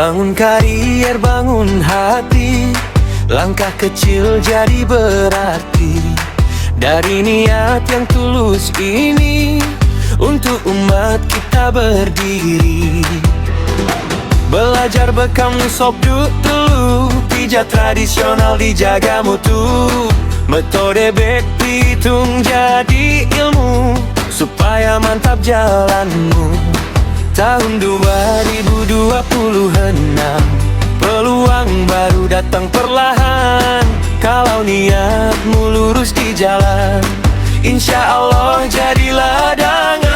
Bangun karier, bangun hati, langkah kecil jadi berarti. Dari niat yang tulus ini, untuk umat kita berdiri. Belajar bekam sop duk telu, pijat tradisional dijaga mutu. Metode bek pitung jadi ilmu, supaya mantap jalanmu. Tahun 2026, peluang baru datang perlahan. Kalau niatmu lurus di jalan, insya Allah jadi ladangan.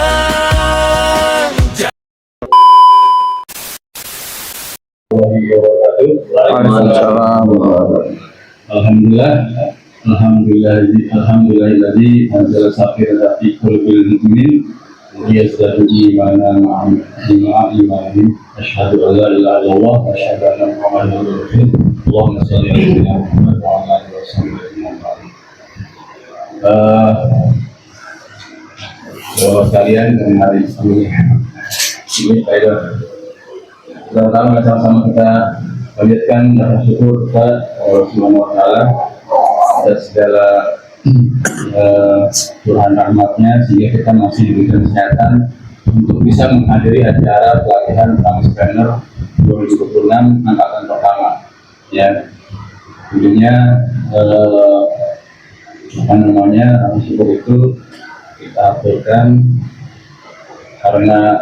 Waalaikumsalam. Alhamdulillahilladzi anzala safinata fi qulubil mu'minin liyazdadu imanan ma'a imanihim. Asyhadu an la ilaha illallah wa asyhadu anna Muhammadan rasulullah. Allahumma shalli ala sayyidina Muhammad wa ala alihi wasallam. Bapak sekalian, dan hari ini pertama sama-sama kita panjatkan rasa syukur kepada Allah Subhanahu wa Ta'ala atas segala Tuhan rahmatnya, sehingga kita masih diberikan kesehatan untuk bisa menghadiri acara pelatihan Kamis Trainer 2026 angkatan pertama. Ya, tentunya rasa syukur itu kita aturkan karena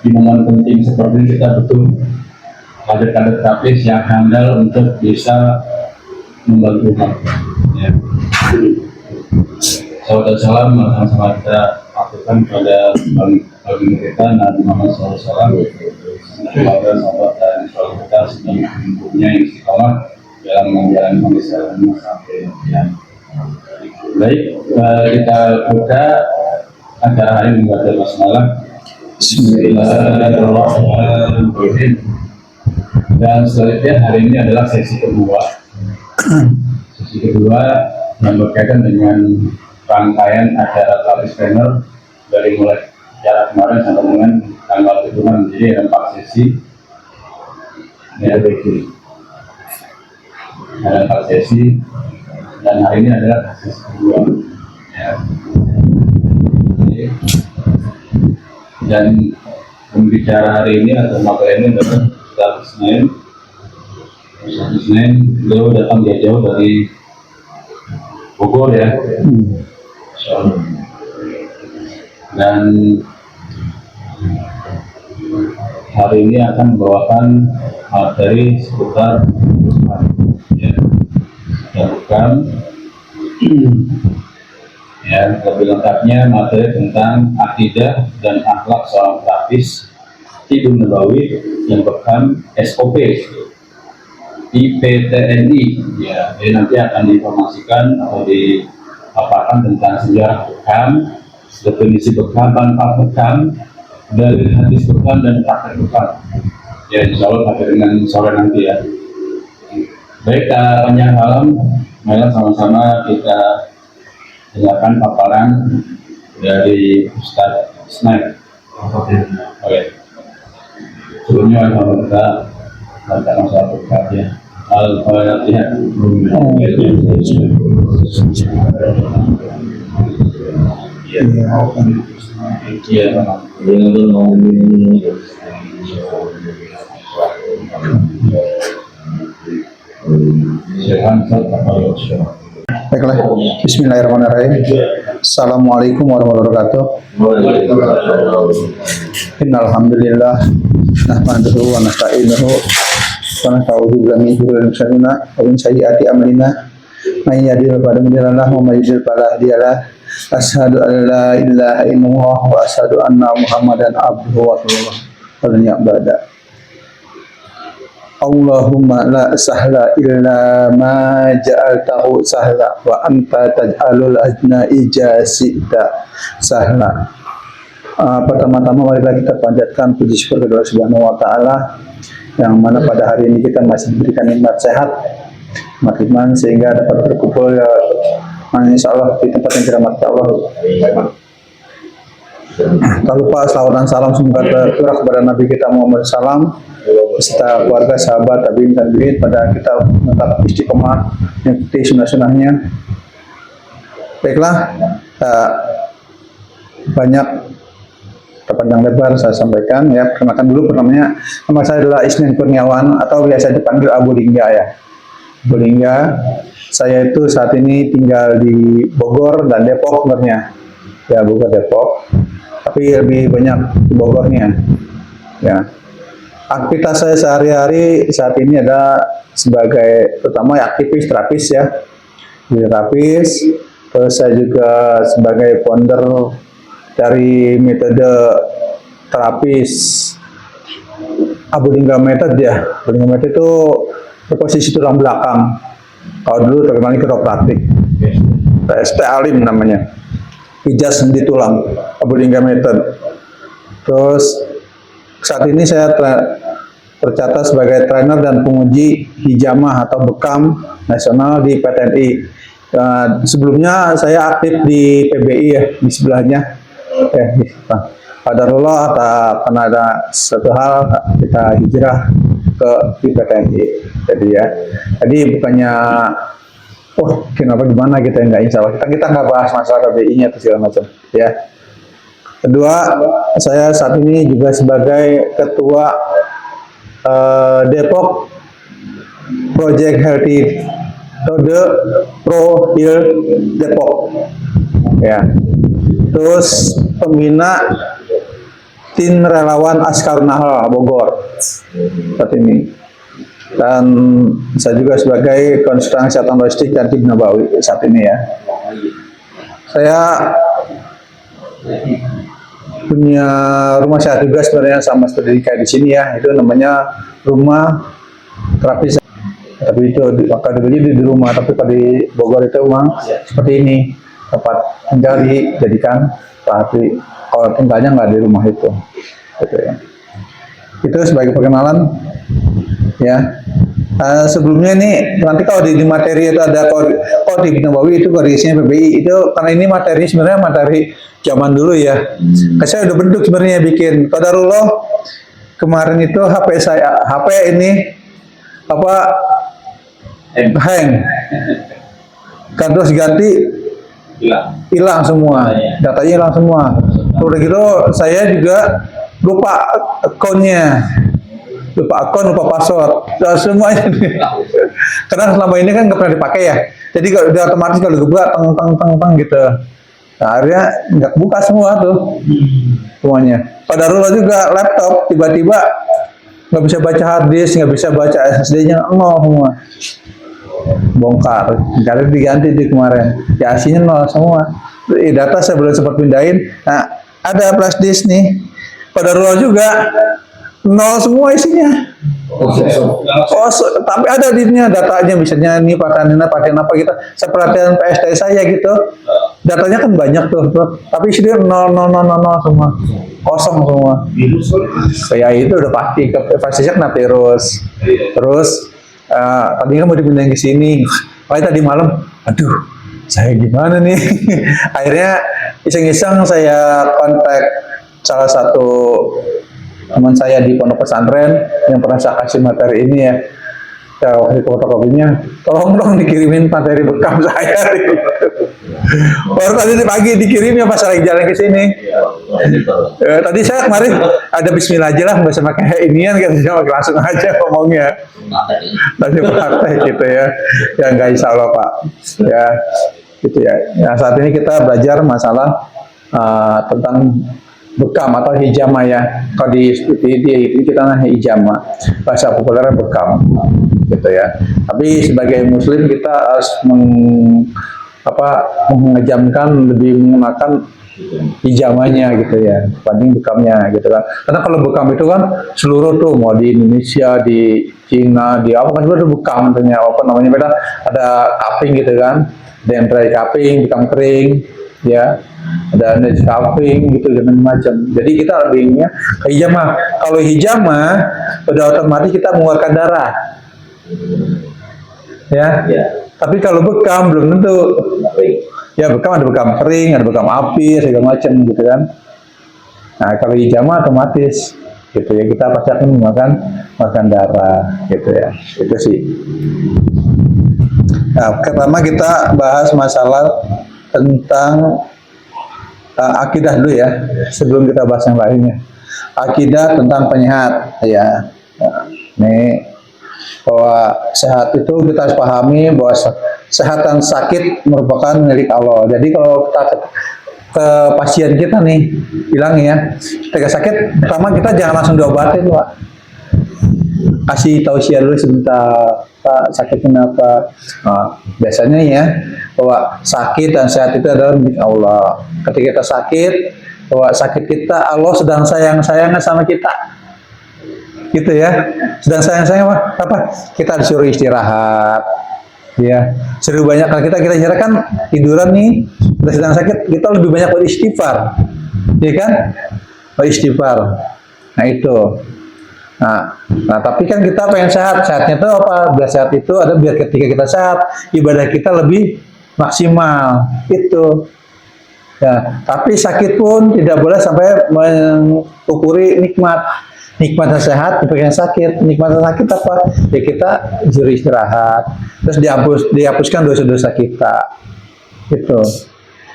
di momen penting seperti ini kita butuh kader-kader kapis yang handal untuk bisa membantu umat. Ya. Salam sama kita lakukan pada bagi kita Nabi Muhammad SAW, kepada sahabat dan sahabat kita sedang mempunyai yang istiqomah dalam menjalani pembicaraan sampai yang baik. Kita buka acara hari ini pada basmalah. Bismillahirrahmanirrahim. Dan selanjutnya hari ini adalah sesi kedua. Sesi kedua yang berkaitan dengan rangkaian acara Kamis Trainer dari mulai acara kemarin sampai dengan tanggal 7. Jadi ada 4 sesi. Ya, ada 4 sesi dan hari ini adalah sesi kedua. Ya. Dan pembicara hari ini atau materi ini adalah Ustaz Ismail. Beliau datang jauh dari Bogor ya. Dan hari ini akan membawakan materi seputar ya, ya, lebih lengkapnya materi tentang akidah dan akhlak seorang terapis Ibnu Nabawi yang berkam SOP IPTNI. Ya, jadi nanti akan diinformasikan atau dipaparkan tentang sejarah bekam, definisi bekam, manfaat bekam, dari hadis bekam dan praktek bekam. Ya, insya Allah sampai dengan sore nanti ya. Baik, panjang malam, mari sama-sama kita dengarkan paparan dari Ustaz Ismail. Oke. Sebelumnya kita baca masalah berkatnya. Al-Fatihah. Baiklah, bismillahirrahmanirrahim. Assalamualaikum warahmatullahi wabarakatuh. Innalhamdulillah nahmaduhu wa nasta'inuhu wa nasta'udzu billahi min syururi anfusina wa min sayyiati a'malina. May yahdihillahu wa may yudlil fala hadiyalah. Asyhadu an la ilaha illallah wa asyhadu anna Muhammadan abduhu wa rasuluh. Allahumma la sahla illa ma ja'altahu sahla wa anta taj'alul ajna ijasita sahla. Pertama-tama marilah kita panjatkan puji syukur kepada Allah Subhanahu wa Ta'ala, yang mana pada hari ini kita masih diberikan nikmat sehat, nikmat iman, sehingga dapat berkumpul ya, insya Allah di tempat yang dirahmati Allah. Tak lupa salawat dan salam semoga tercurah kepada Nabi kita Muhammad SAW beserta keluarga, sahabat, tabiin pada kita tetap istiqomah mengikuti sunnah-sunnahnya. Baiklah, banyak panjang lebar saya sampaikan ya. Perkenalkan dulu, namanya nama saya adalah Isnin Kurniawan atau biasa dipanggil Abu Lingga ya. Abu Lingga. Saya itu saat ini tinggal di Bogor dan Depok sebenarnya. Ya, Bogor, Depok. Tapi lebih banyak di Bogornya. Ya. Aktivitas saya sehari-hari saat ini ada sebagai pertama aktivis terapis ya. Terapis. Terus saya juga sebagai founder dari metode terapis Abu Lingga Method ya. Abu Lingga Method itu berposisi tulang belakang. Kalau dulu terkenal kiropraktik, PST Alim namanya, pijat sendi tulang, Abu Lingga Method. Terus saat ini saya tercatat sebagai trainer dan penguji hijamah atau bekam nasional di PTNI. Sebelumnya saya aktif di PBI ya, di sebelahnya. Qadarullah karena ada satu hal kita hijrah di PTNI. Jadi bukannya kenapa gimana kita nggak, insya Allah kita nggak bahas masalah KBI-nya atau segala macam ya. Kedua, saya saat ini juga sebagai ketua Depok Project Healthy Tode Pro Heal Depok ya. Terus pembina tim relawan Askarun Nahl Bogor saat ini. Dan saya juga sebagai konsultan kesehatan logistik dan tim Nabawi saat ini ya. Saya punya rumah sehat juga sebenarnya sama seperti kayak di sini ya. Itu namanya rumah terapi. Tapi itu di rumah, tapi kalau di Bogor itu memang seperti ini, tempat tinggal dijadikan terapi. Kalau tinggalnya nggak di rumah itu, gitu ya. Itu sebagai perkenalan ya. Sebelumnya nih nanti kalau di materi itu ada kalau di Nabawi itu kondisinya PBI itu, karena ini materi sebenarnya materi zaman dulu ya. Saya udah bentuk sebenarnya bikin. Qadarullah kemarin itu HP ini hang kan, terus ganti hilang semua, datanya hilang semua. Udah gitu saya juga lupa akunnya, lupa password, semuanya. Karena selama ini kan nggak pernah dipakai ya, jadi kalau udah otomatis kalau dibuka teng gitu. Nah, akhirnya nggak buka semua tuh semuanya. Qadarullah juga laptop tiba-tiba nggak bisa baca hard disk, nggak bisa baca SSD-nya, nol semua. Bongkar, karena diganti di kemarin, ya aslinya nol semua. Data saya belum sempat pindahin. Nah, ada flash disk nih, Qadarullah juga nol semua isinya. Tapi ada dirinya datanya, misalnya ini paten apa gitu. Seperhatian PST saya gitu, datanya kan banyak tuh, tapi isinya nol semua, kosong semua. Saya itu udah pasti ke fasisnya kena virus. Terus tadinya mau dipindahin ke sini, tadi malam, aduh, saya gimana nih? Akhirnya iseng-iseng saya kontak salah satu teman saya di pondok pesantren yang pernah saya kasih materi ini ya. Waktu fotokopinya, tolong dong dikirimin materi bekam saya. Baru tadi pagi dikirim ya pas lagi jalan ke sini. Tadi saya kemarin ada bismillah aja lah, nggak usah pakai inian, katanya langsung aja ngomongnya. Tadi praktek gitu ya. Ya nggak, insya Allah Pak. Ya gitu ya. Nah, saat ini kita belajar masalah tentang bekam atau hijamah ya. Kalau di kita namanya hijamah, bahasa populernya bekam gitu ya. Tapi sebagai muslim kita harus mengejamkan, lebih menggunakan hijamahnya gitu ya, dibanding bekamnya gitu kan. Karena kalau bekam itu kan seluruh tuh, mau di Indonesia, di Cina, di apa kan juga ada bekam, apa namanya beda, ada cupping gitu kan, ada dry cupping, bekam kering ya, ada net cupping gitu dan macam. Jadi kita lebihnya hijamah. Kalau hijamah udah otomatis kita mengeluarkan darah ya. Tapi kalau bekam belum tentu. Ya bekam ada bekam kering, ada bekam api, segala macam gitu kan. Nah, kalau hijama otomatis gitu ya, kita pasti akan makan darah gitu ya. Itu sih. Nah, pertama kita bahas masalah tentang akidah dulu ya, sebelum kita bahas yang lainnya. Akidah tentang penyehat ya. Nah, ini bahwa sehat itu kita harus pahami bahwa sehat dan sakit merupakan milik Allah. Jadi kalau kita ke pasien kita nih bilang ya, ketika sakit pertama kita jangan langsung diobatin, Pak. Kasih tausiah dulu sebentar, Pak, sakit kenapa? Nah, biasanya ya bahwa sakit dan sehat itu adalah milik Allah. Ketika kita sakit, bahwa sakit kita Allah sedang sayang-sayangnya sama kita, gitu ya. Sedang sayang-sayang apa? Kita disuruh istirahat, ya. Seru banyak kalau kita istirahat kan tiduran nih, kita sedang sakit, kita lebih banyak beristighfar, ya kan? Beristighfar. Nah itu. Nah, tapi kan kita pengen sehat. Sehatnya itu apa? Biar sehat itu ada biar ketika kita sehat, ibadah kita lebih maksimal. Itu. Ya, tapi sakit pun tidak boleh sampai mengukuri nikmat. Nikmatnya sehat, nikmatnya sakit. Nikmatnya sakit apa? Ya kita disuruh istirahat. Terus dihapuskan dosa-dosa kita. Gitu.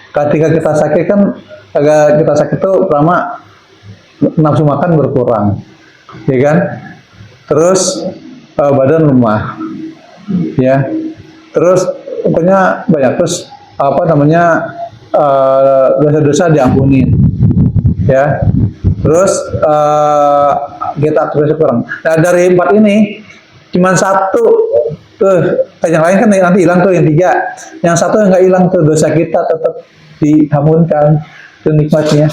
Ketika kita sakit kan, kita sakit itu pertama nafsu makan berkurang. Ya kan, terus badan lemah, ya, terus pokoknya banyak, terus dosa-dosa diampuni, ya, terus kita terus kurang. Nah dari 4 ini cuma 1 tuh, yang lain kan nanti hilang tuh, yang 3, yang 1 yang nggak hilang tuh, dosa kita tetap diamunkan, itu nikmatnya.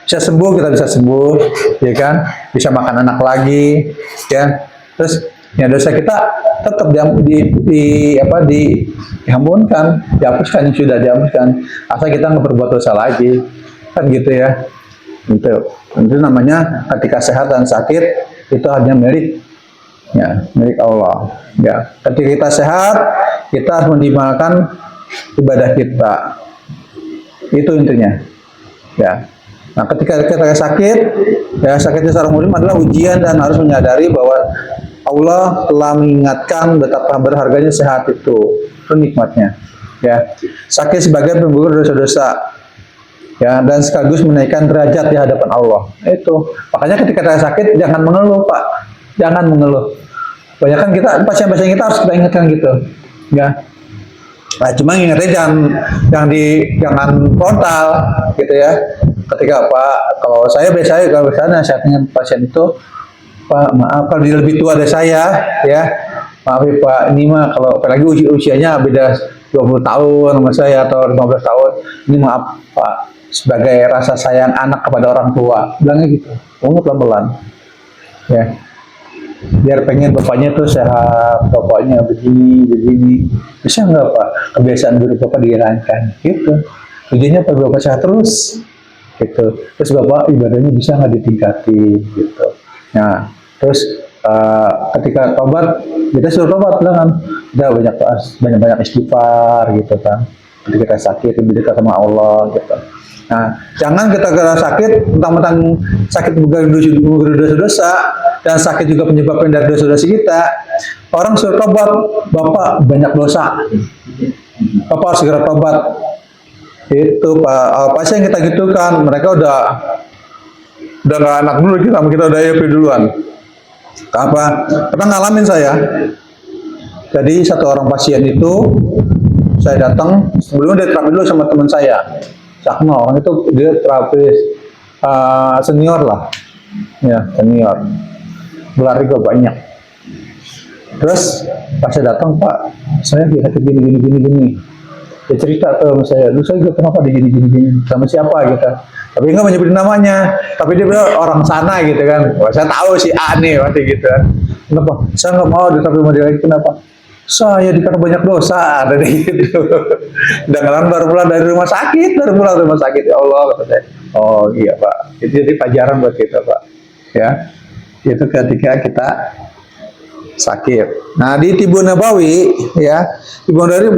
Bisa sembuh, kita bisa sembuh, ya kan? Bisa makan anak lagi, ya. Terus ya dosa kita tetap diampunkan, dihapuskan yang sudah dihapuskan. Asal kita nggak berbuat dosa lagi, kan gitu ya. Gitu. Itu namanya ketika sehat dan sakit itu hanya milik Allah. Ya. Ketika kita sehat, kita harus mengoptimalkan ibadah kita. Itu intinya. Ya. Nah, ketika kita sakit, ya sakitnya seorang muslim adalah ujian dan harus menyadari bahwa Allah telah mengingatkan betapa berharganya sehat itu nikmatnya. Ya, sakit sebagai penggugur dosa-dosa, ya, dan sekaligus menaikkan derajat di hadapan Allah. Itu makanya ketika kita sakit jangan mengeluh, Pak, jangan mengeluh. Banyak kan pasien-pasien kita harus kita ingatkan gitu, ya. Nah, cuma ingatnya jangan frontal, gitu ya. Ketika kalau saya biasanya kalau misalnya saya dengan pasien itu, Pak, maaf kalau dia lebih tua dari saya, ya, maaf ya Pak, ini mah kalau apalagi usianya beda 20 tahun sama saya atau 15 tahun, ini maaf Pak, sebagai rasa sayang anak kepada orang tua, bilangnya gitu, ngomong pelan-pelan, ya, biar pengen bapaknya tuh sehat, bapaknya begini, bisa nggak Pak, kebiasaan buruk Bapak dihilangkan, gitu, tujuannya Pak Bapak sehat terus. Gitu. Terus Bapak ibadahnya bisa nggak ditingkati gitu. Nah, terus ketika tobat, kita suruh tobat kan, udah banyak istighfar gitu kan. Ketika kita sakit, lebih dekat sama Allah gitu. Nah, jangan kita sakit, mentang-mentang sakit menggunakan dosa-dosa dan sakit juga menyebabkan dari dosa-dosa kita. Orang suruh tobat, Bapak banyak dosa, Bapak harus segera tobat. Itu Pak, pasien kita gitu kan, mereka udah nggak anak dulu, kita udah EP duluan. Apa? Pernah ngalamin saya. Jadi satu orang pasien itu saya datang, sebelumnya dia terapi dulu sama teman saya, Sakno, kan itu dia terapis senior lah, ya senior, berlari gue banyak. Terus pas saya datang, Pak, saya sakit gini. Dia cerita tuh sama saya, lu saya juga kenapa gini, sama siapa gitu. Tapi nggak menyebutin namanya, tapi dia bilang orang sana gitu kan. Wah, saya tahu si A nih waktu gitu kan. Kenapa? Saya nggak mau diterapi sama dia lagi, kenapa? Saya dikata banyak dosa, ada gitu. Dan baru pulang dari rumah sakit, ya Allah kata saya. Oh iya Pak, itu jadi pelajaran buat kita Pak. Ya, itu ketika kita sakit. Nah, di Tibun Nabawi ya, Tibun Nabawi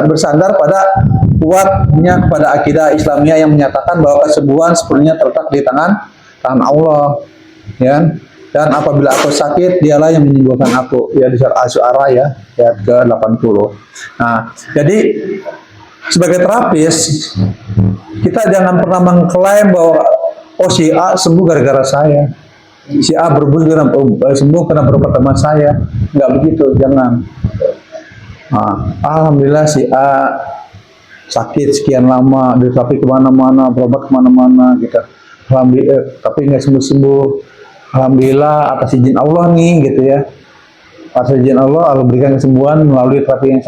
bersandar pada kuatnya kepada akidah Islamiyah yang menyatakan bahwa kesembuhan sepenuhnya terletak di tangan Allah, ya. Dan apabila aku sakit, dialah yang menyembuhkan aku. Ya, di surah Asy-Syu'ara ya, ayat ke-80. Nah, jadi sebagai terapis, kita jangan pernah mengklaim bahwa oh si A sembuh gara-gara saya, si A sembuh karena berobat sama saya. Nggak begitu, jangan. Nah, alhamdulillah si A sakit sekian lama, diterapi kemana-mana, berobat kemana-mana, gitu. Alhamdulillah, tapi nggak sembuh-sembuh. Alhamdulillah atas izin Allah nih, gitu ya. Atas izin Allah berikan kesembuhan melalui terapi yang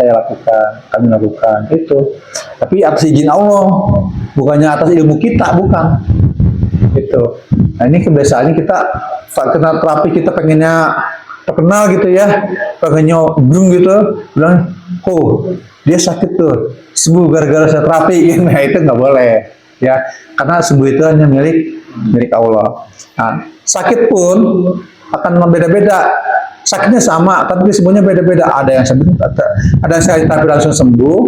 kami lakukan itu. Tapi atas izin Allah, bukannya atas ilmu kita, bukan. Gitu. Nah, ini kebiasaannya kita kena terapi, kita pengennya terkenal gitu ya, pengennya gitu, bilang, oh dia sakit tuh, sembuh gara-gara saya terapi. Nah, itu nggak boleh ya, karena sembuh itu hanya milik Allah. Nah, sakit pun akan beda-beda. Sakitnya sama, tapi sembuhnya beda-beda. Ada yang sembuh, ada yang sakit tapi langsung sembuh,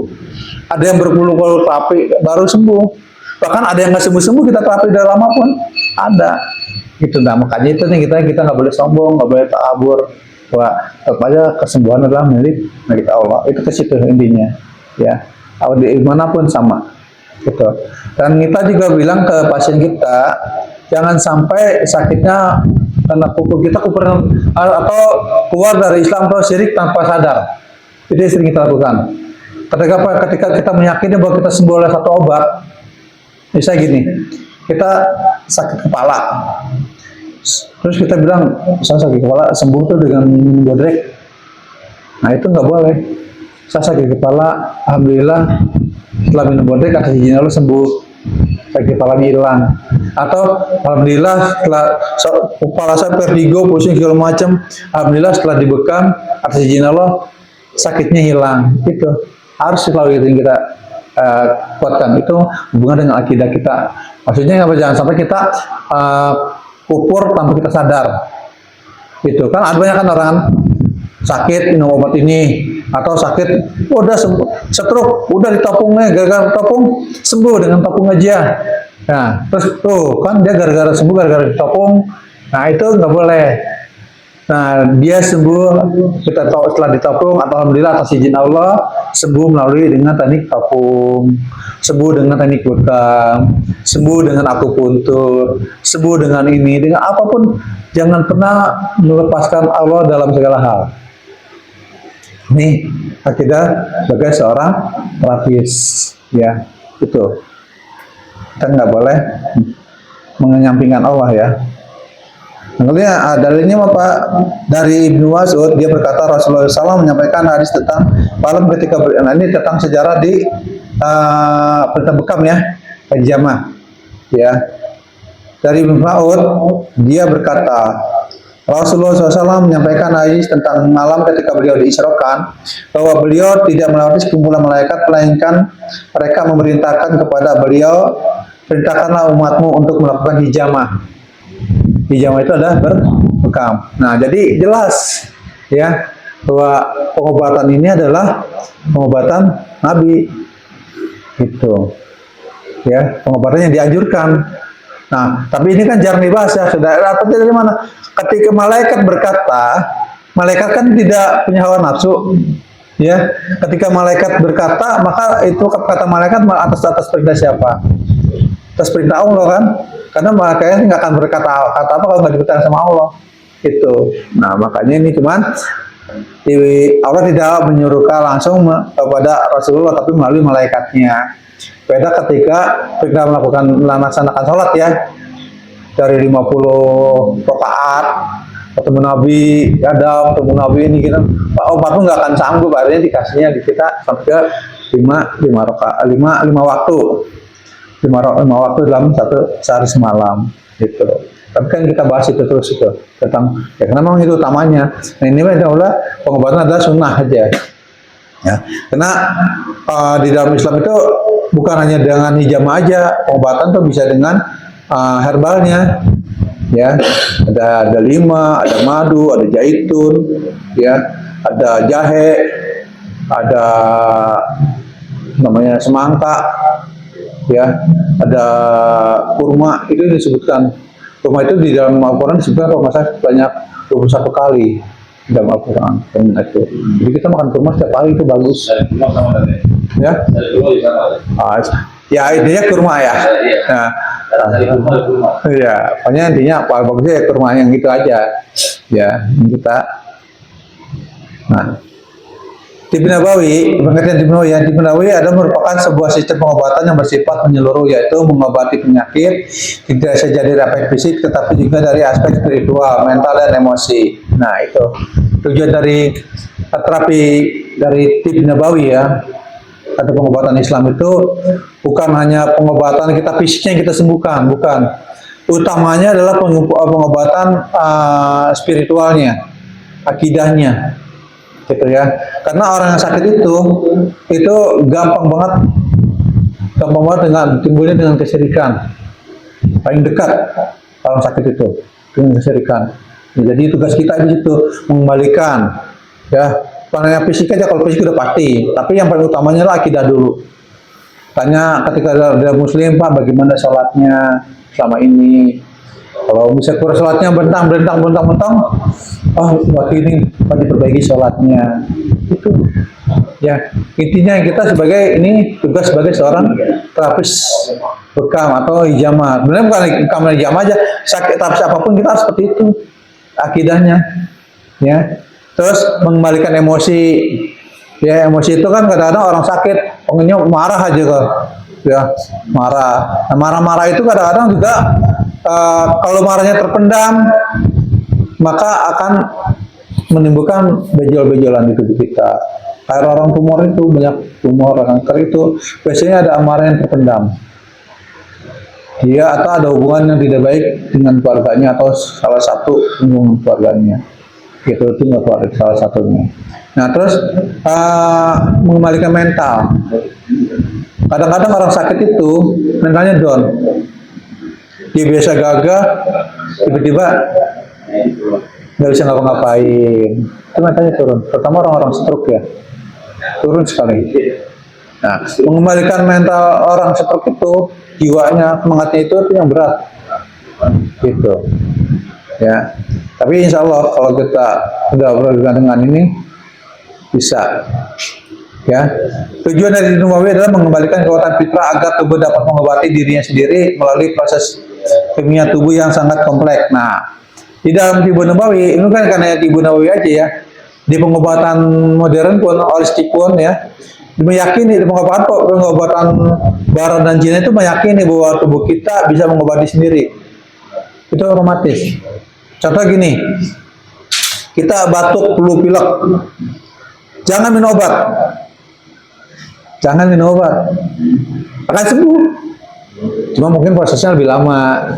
ada yang berpuluh-puluh terapi baru sembuh. Bahkan ada yang nggak sembuh-sembuh, kita terapi udah lama pun ada. Gitu. Nah, makanya itu nih kita nggak boleh sombong, nggak boleh takabur. Wah, tetap aja kesembuhan adalah milik Allah. Itu ke situ intinya. Ya, di manapun sama. Gitu. Dan kita juga bilang ke pasien kita, jangan sampai sakitnya karena kita atau keluar dari Islam atau syirik tanpa sadar. Itu sering kita lakukan. Ketika kita meyakini bahwa kita sembuh oleh satu obat, misalnya gini, kita sakit kepala, terus kita bilang saya sakit kepala sembuh tuh dengan minum bodrek. Nah, itu nggak boleh. Saya sakit kepala, alhamdulillah setelah minum bodrek atas izin Allah sembuh, sakit kepalanya hilang. Atau alhamdulillah setelah kepala saya vertigo, pusing segala macam, alhamdulillah setelah dibekam atas izin Allah sakitnya hilang. Itu harus selalu itu yang kita kuatkan. Itu hubungan dengan akidah kita. Maksudnya jangan sampai kita kupur tanpa kita sadar. Gitu kan, ada banyak kan orang sakit minum obat ini, atau sakit udah stroke udah ditopongnya, gara-gara topong sembuh dengan topong aja. Nah, terus tuh kan dia gara-gara sembuh gara-gara ditopong. Nah, itu nggak boleh. Nah, dia sembuh kita tahu setelah ditopong, atau alhamdulillah atas izin Allah sembuh melalui dengan teknik topong, sembuh dengan teknik bekam, sembuh dengan akupuntur, sembuh dengan ini, dengan apapun. Jangan pernah melepaskan Allah dalam segala hal. Ini akidah sebagai seorang terapis, ya, itu kita nggak boleh menyampingkan Allah ya. Kemudian dalilnya apa? Dari Ibnu Mas'ud, dia berkata Rasulullah SAW menyampaikan hadis tentang malam ketika ini tentang sejarah di perintah bekam ya, hijamah ya. Dari Ibnu Mas'ud, dia berkata Rasulullah SAW menyampaikan hadis tentang malam ketika beliau diisrokan, bahwa beliau tidak melewati sekumpulan malaikat, melainkan mereka memerintahkan kepada beliau, perintahkanlah umatmu untuk melakukan hijamah. Hijamah itu adalah berbekam. Nah, jadi jelas ya bahwa pengobatan ini adalah pengobatan Nabi, gitu. Ya, pengobatan yang dianjurkan. Nah, tapi ini kan jarang dibahas ya, saudara. Tapi dari mana? Ketika malaikat berkata, malaikat kan tidak punya hawa nafsu, ya. Ketika malaikat berkata, maka itu kata malaikat atas perintah siapa? Atas perintah Allah kan? Karena malaikat nggak akan berkata kata apa kalau nggak diperintahkan sama Allah. Itu. Nah, makanya ini cuman Allah tidak menyuruhkan langsung kepada Rasulullah, tapi melalui malaikatnya. Beda ketika kita melaksanakan sholat ya, dari 50 rakaat ketemu Nabi Adam, ketemu Nabi ini kita, Pak Umar pun nggak akan sanggup, akhirnya dikasihnya di kita sampai ke 5 waktu, 5 waktu dalam sehari semalam gitu. Tapi kan kita bahas itu terus itu tentang ya, karena memang itu utamanya. Nah, ini adalah pengobatan adalah sunnah aja ya, karena di dalam Islam itu bukan hanya dengan hijamah aja, pengobatan tuh bisa dengan herbalnya ya. Ada delima, ada madu, ada zaitun, ya, ada jahe, ada namanya semangka, ya, ada kurma. Itu disebutkan kurma itu di dalam Al-Quran disebutkan kalau masalah banyak 21 kali di dalam Al-Quran. Jadi kita makan kurma setiap hari itu bagus. Ya, ya intinya kurma ya. Nah, ya, pokoknya intinya bagusnya ya kurma yang gitu aja. Ya, ini kita. Nah, Tib Nabawi, pengertian Tib Nabawi, Tib Nabawi adalah merupakan sebuah sistem pengobatan yang bersifat menyeluruh, yaitu mengobati penyakit tidak saja dari aspek fisik, tetapi juga dari aspek spiritual, mental, dan emosi. Nah, itu tujuan dari terapi dari Tib Nabawi ya, atau pengobatan Islam itu bukan hanya pengobatan kita fisiknya yang kita sembuhkan, bukan. Utamanya adalah pengobatan spiritualnya, akidahnya. Gitu ya, karena orang yang sakit itu gampang banget dengan timbulnya dengan kesyirikan. Paling dekat orang sakit itu dengan kesyirikan. Jadi tugas kita di situ mengembalikan, ya, pandangan fisik aja, kalau fisik udah pasti, tapi yang paling utamanya adalah akidah dulu. Tanya ketika ada muslim, Pak, bagaimana sholatnya selama ini? Kalau bisa kurang sholatnya bentang, oh waktu ini Pak diperbaiki sholatnya. Itu ya, intinya kita sebagai ini tugas sebagai seorang terapis bekam atau hijamah. Sebenarnya bukan kamar hijamah aja, sakit terapis apapun kita harus seperti itu akidahnya, ya. Terus mengembalikan emosi, ya, emosi itu kan kadang-kadang orang sakit pengennya marah aja kok, ya, marah. Nah, marah-marah itu kadang-kadang juga kalau marahnya terpendam, maka akan menimbulkan benjol-benjolan di tubuh kita. Kayak orang tumor itu, banyak tumor, kanker itu biasanya ada amarah yang terpendam. Dia atau ada hubungan yang tidak baik dengan keluarganya atau salah satu hubungan keluarganya. Gitu, itu nggak salah satunya. Nah, terus mengembalikan mental. Kadang-kadang orang sakit itu mentalnya down. Dia biasa gagah, tiba-tiba nggak bisa ngapa-ngapain. Itu mentalnya turun. Terutama orang-orang stroke ya, turun sekali. Nah, mengembalikan mental orang stroke itu, jiwanya, semangatnya itu yang berat. Gitu. Ya. Tapi insya Allah kalau kita sudah berhubungan dengan ini bisa. Ya, tujuan dari Nabawi adalah mengembalikan kekuatan fitrah agar tubuh dapat mengobati dirinya sendiri melalui proses kimia tubuh yang sangat kompleks. Nah, di dalam Tibu Nabawi ini kan karena Tibu Nabawi aja ya, di pengobatan modern pun, holistik pun ya, meyakini di pengobatan barat dan Cina itu meyakini bahwa tubuh kita bisa mengobati sendiri. Itu otomatis. Contoh gini, kita batuk, flu, pilek, jangan minum obat. Jangan minum obat, akan sembuh. Cuma mungkin prosesnya lebih lama,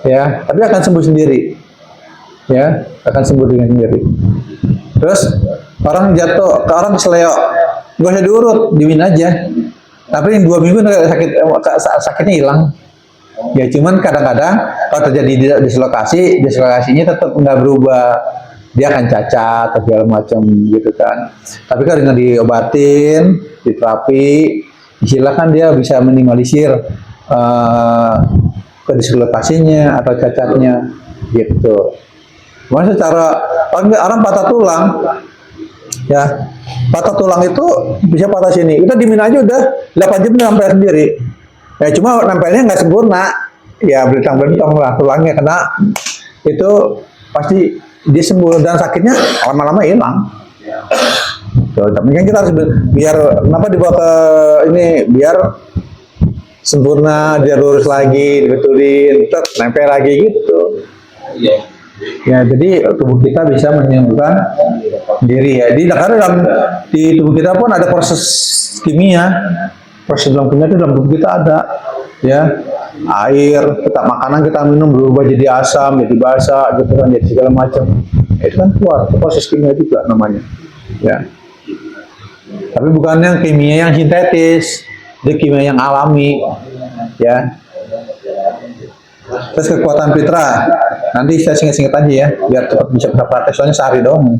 ya. Tapi akan sembuh sendiri, ya. Akan sembuh dengan sendiri. Terus orang jatuh, orang keseleo, nggak usah diurut, dimin aja. Tapi 2 minggu sakitnya hilang. Ya, cuman kadang-kadang kalau terjadi dislokasinya tetap nggak berubah. Dia akan cacat atau segala macam gitu kan. Tapi kalau dengan diobatin, diterapi, silakan dia bisa minimalisir kedislokasinya atau cacatnya gitu. Maksudnya secara orang patah tulang, ya, patah tulang itu bisa patah sini. Kita dimin aja udah 8 jam nempel sendiri. Ya, cuma nempelnya nggak sempurna. Ya, bentang-bentang lah tulangnya, kena itu pasti dia sembuh dan sakitnya lama-lama hilang. Tapi kan kita harus biar kenapa dibawa ke ini, biar sempurna, dia lurus lagi, dibetulin, terus nempel lagi gitu. Ya, jadi tubuh kita bisa menyembuhkan diri ya. Karena di tubuh kita pun ada proses kimia. Proses dalam kimia itu dalam tubuh kita ada, ya. Air, kita makanan kita minum berubah jadi asam, jadi basa, gitu kan, jadi segala macam. Itu kan keluar, proses kimia juga namanya, ya. Tapi bukan yang kimia yang sintetis, itu kimia yang alami, ya. Terus kekuatan fitrah. Nanti saya singkat-singkat aja ya, biar cepat bisa praktek, soalnya sehari doang.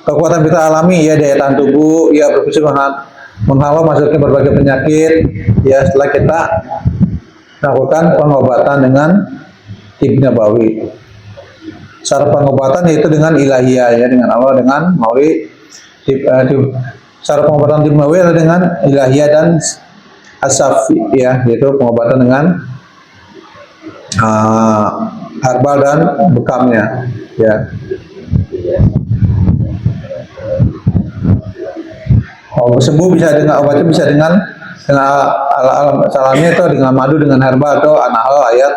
Kekuatan fitrah alami, ya daya tahan tubuh, ya berfungsi menghalau masuknya berbagai penyakit. Ya setelah kita melakukan pengobatan dengan tib nabawi. Cara pengobatan yaitu dengan ilahiyah, ya dengan Allah, dengan mauli. Cara pengobatan tib nabawi adalah dengan ilahiyah dan asafi, ya, yaitu pengobatan dengan herbal dan bekamnya, ya. Sembuh bisa dengan obatnya, bisa dengan alam salamnya itu dengan madu, dengan herbal atau An-Nahl ayat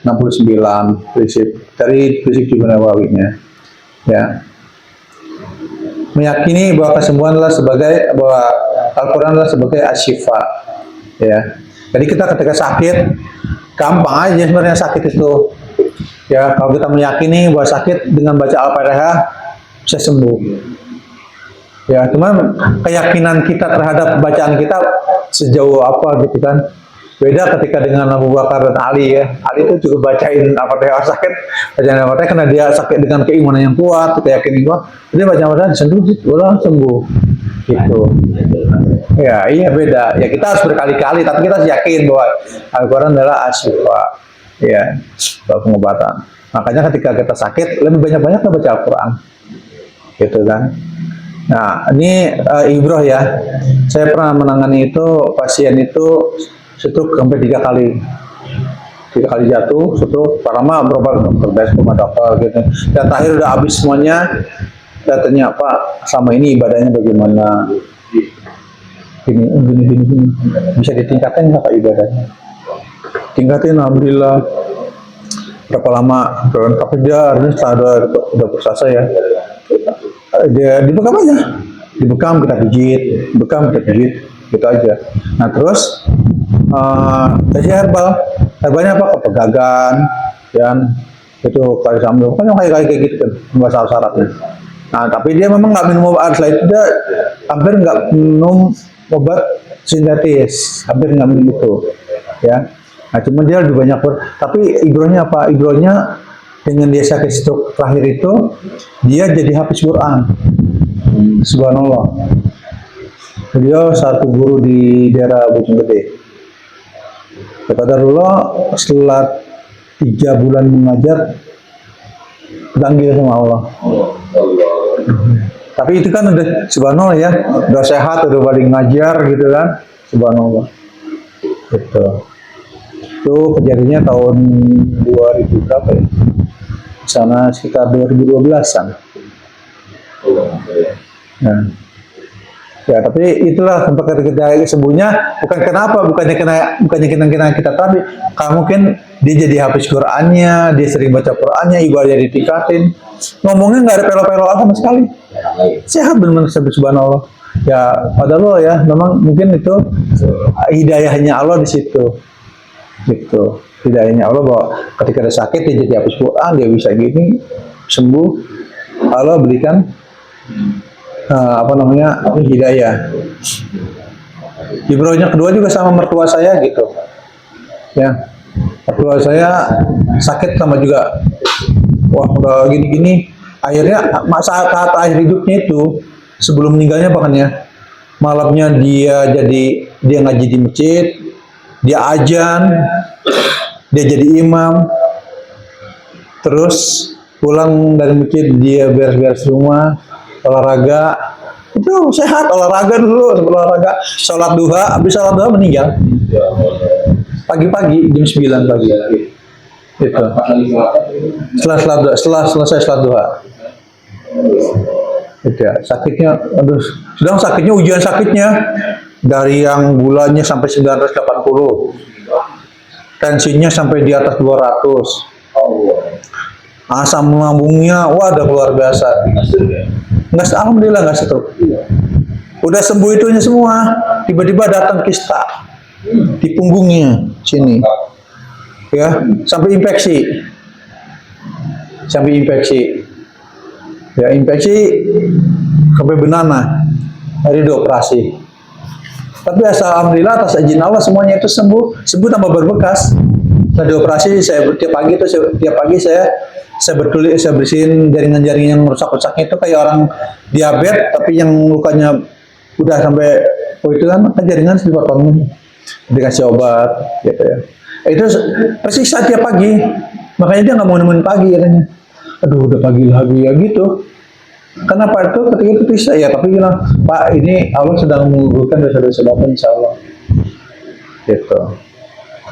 69 prinsip dari prinsip Tib Nabawinya, ya. Meyakini bahwa kesembuhan adalah sebagai, bahwa Al-Quran adalah sebagai asyifa, ya. Jadi kita ketika sakit, gampang aja sebenarnya sakit itu, ya. Kalau kita meyakini bahwa sakit dengan baca Al-Fatihah bisa sembuh, ya. Cuman keyakinan kita terhadap bacaan kita sejauh apa gitu kan. Beda ketika dengan Abu Bakar dan Ali, ya. Ali itu juga bacain Al-Fatihah sakit, bacaan Al-Fatihah karena dia sakit dengan keimanan yang kuat, keyakinan kuat, dia baca Al-Fatihah sembuh gitu. Ya, iya beda. Ya kita harus berkali-kali, tapi kita harus yakin bahwa Al-Quran adalah asyifa, ya, pengobatan. Makanya ketika kita sakit, lebih banyak-banyak kita baca Al-Quran, gitu kan. Nah, ini ibroh ya. Saya pernah menangani itu, pasien itu stroke sampai 3 kali. 3 kali jatuh, stroke. Pertama berobat dokter, sama dokter gitu. Dan terakhir udah habis semuanya. Dan tanya, Pak, sama ini ibadahnya bagaimana? Gini. Bisa ditingkatkan nggak Pak ibadahnya? Tingkatin, alhamdulillah. Berapa lama? Tapi dia harusnya setelah udah berselesai ya. Dia dibekam aja, dibekam kita pijit, gitu aja. Nah terus kasih herbalnya apa? Kepegagan, dan itu kali sambil, kan kayak gitu kan, nggak salah syaratnya. Nah tapi dia memang nggak minum obat, setelah itu dia hampir nggak minum obat sintetis, hampir nggak minum itu, ya. Nah cuma dia lebih banyak tapi ibrohnya apa? Ibrohnya dengan dia sakit stroke terakhir itu, dia jadi hafiz Quran. Subhanallah. Beliau satu guru di daerah Bojonggede. Qadarullah, setelah 3 bulan mengajar, dipanggil sama Allah. Tapi itu kan udah subhanallah ya, udah sehat, udah balik ngajar gitu kan, subhanallah. Gitu. Itu kejadiannya tahun 2000 berapa ya? Sana sekitar 2012-an. Nah, ya tapi itulah tempat ketika sembuhnya, bukannya kena kita, tapi kalau mungkin dia jadi hafiz Qurannya, dia sering baca Qurannya, ibadah ditingkatin, ngomongnya nggak ada pelo-pelo sama sekali, sehat benar-benar, subhanallah. Ya padahal ya memang mungkin itu hidayahnya Allah di situ, gitu. Hidayahnya Allah bahwa ketika dia sakit dia jadi hafis Quran, dia bisa gini sembuh, Allah berikan hidayah. Ibrohnya kedua juga sama mertua saya gitu, ya. Mertua saya sakit sama juga, wah udah gini-gini. Akhirnya saat akhir hidupnya itu, sebelum meninggalnya bahkannya, malamnya dia ngaji di masjid, dia azan, dia jadi imam, terus pulang dari masjid dia beres-beres rumah, olahraga, itu sehat, olahraga dulu, olahraga, sholat duha, habis sholat duha meninggal, pagi-pagi jam 9 pagi, itu. Setelah selesai sholat duha, itu ya, sakitnya, aduh, sedang sakitnya, ujian sakitnya dari yang gulanya sampai 980. Tensinya sampai di atas 200, asam lambungnya wah udah luar biasa. Alhamdulillah nggak stroke. Udah sembuh itunya semua, tiba-tiba datang kista di punggungnya sini, ya, sampai infeksi, ya infeksi sampai benana, hari dioperasi. Tapi alhamdulillah atas izin Allah semuanya itu sembuh tambah berbekas. Setelah dioperasi tiap pagi saya bersihin jaringan-jaringan yang rusak-rusaknya itu kayak orang diabetes tapi yang lukanya udah sampai itu kan jaringan dipotong, dikasih obat gitu ya. Itu tersiksa tiap pagi, makanya dia nggak mau nemuin pagi katanya. Aduh udah pagi lagi ya gitu. Kenapa itu ketika itu bisa ya, tapi bilang Pak ini Allah sedang menggugurkan dosa-dosa Bapak insya Allah gitu.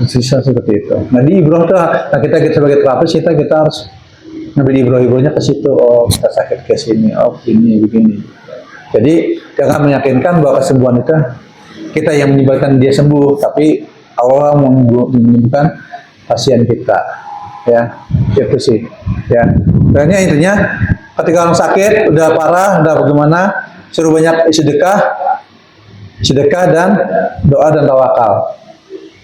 Sisa seperti itu. Nah di ibroh tuh, nah kita sebagai terapis kita harus ngambil ibroh-ibrohnya ke situ. Oh kita sakit ke sini, oh begini. Jadi jangan meyakinkan bahwa kesembuhan itu kita yang menyebabkan dia sembuh, tapi Allah menyembuhkan pasien kita. Ya itu sih. Ya. Makanya intinya ketika orang sakit udah parah, udah bagaimana, suruh banyak sedekah dan doa dan tawakal.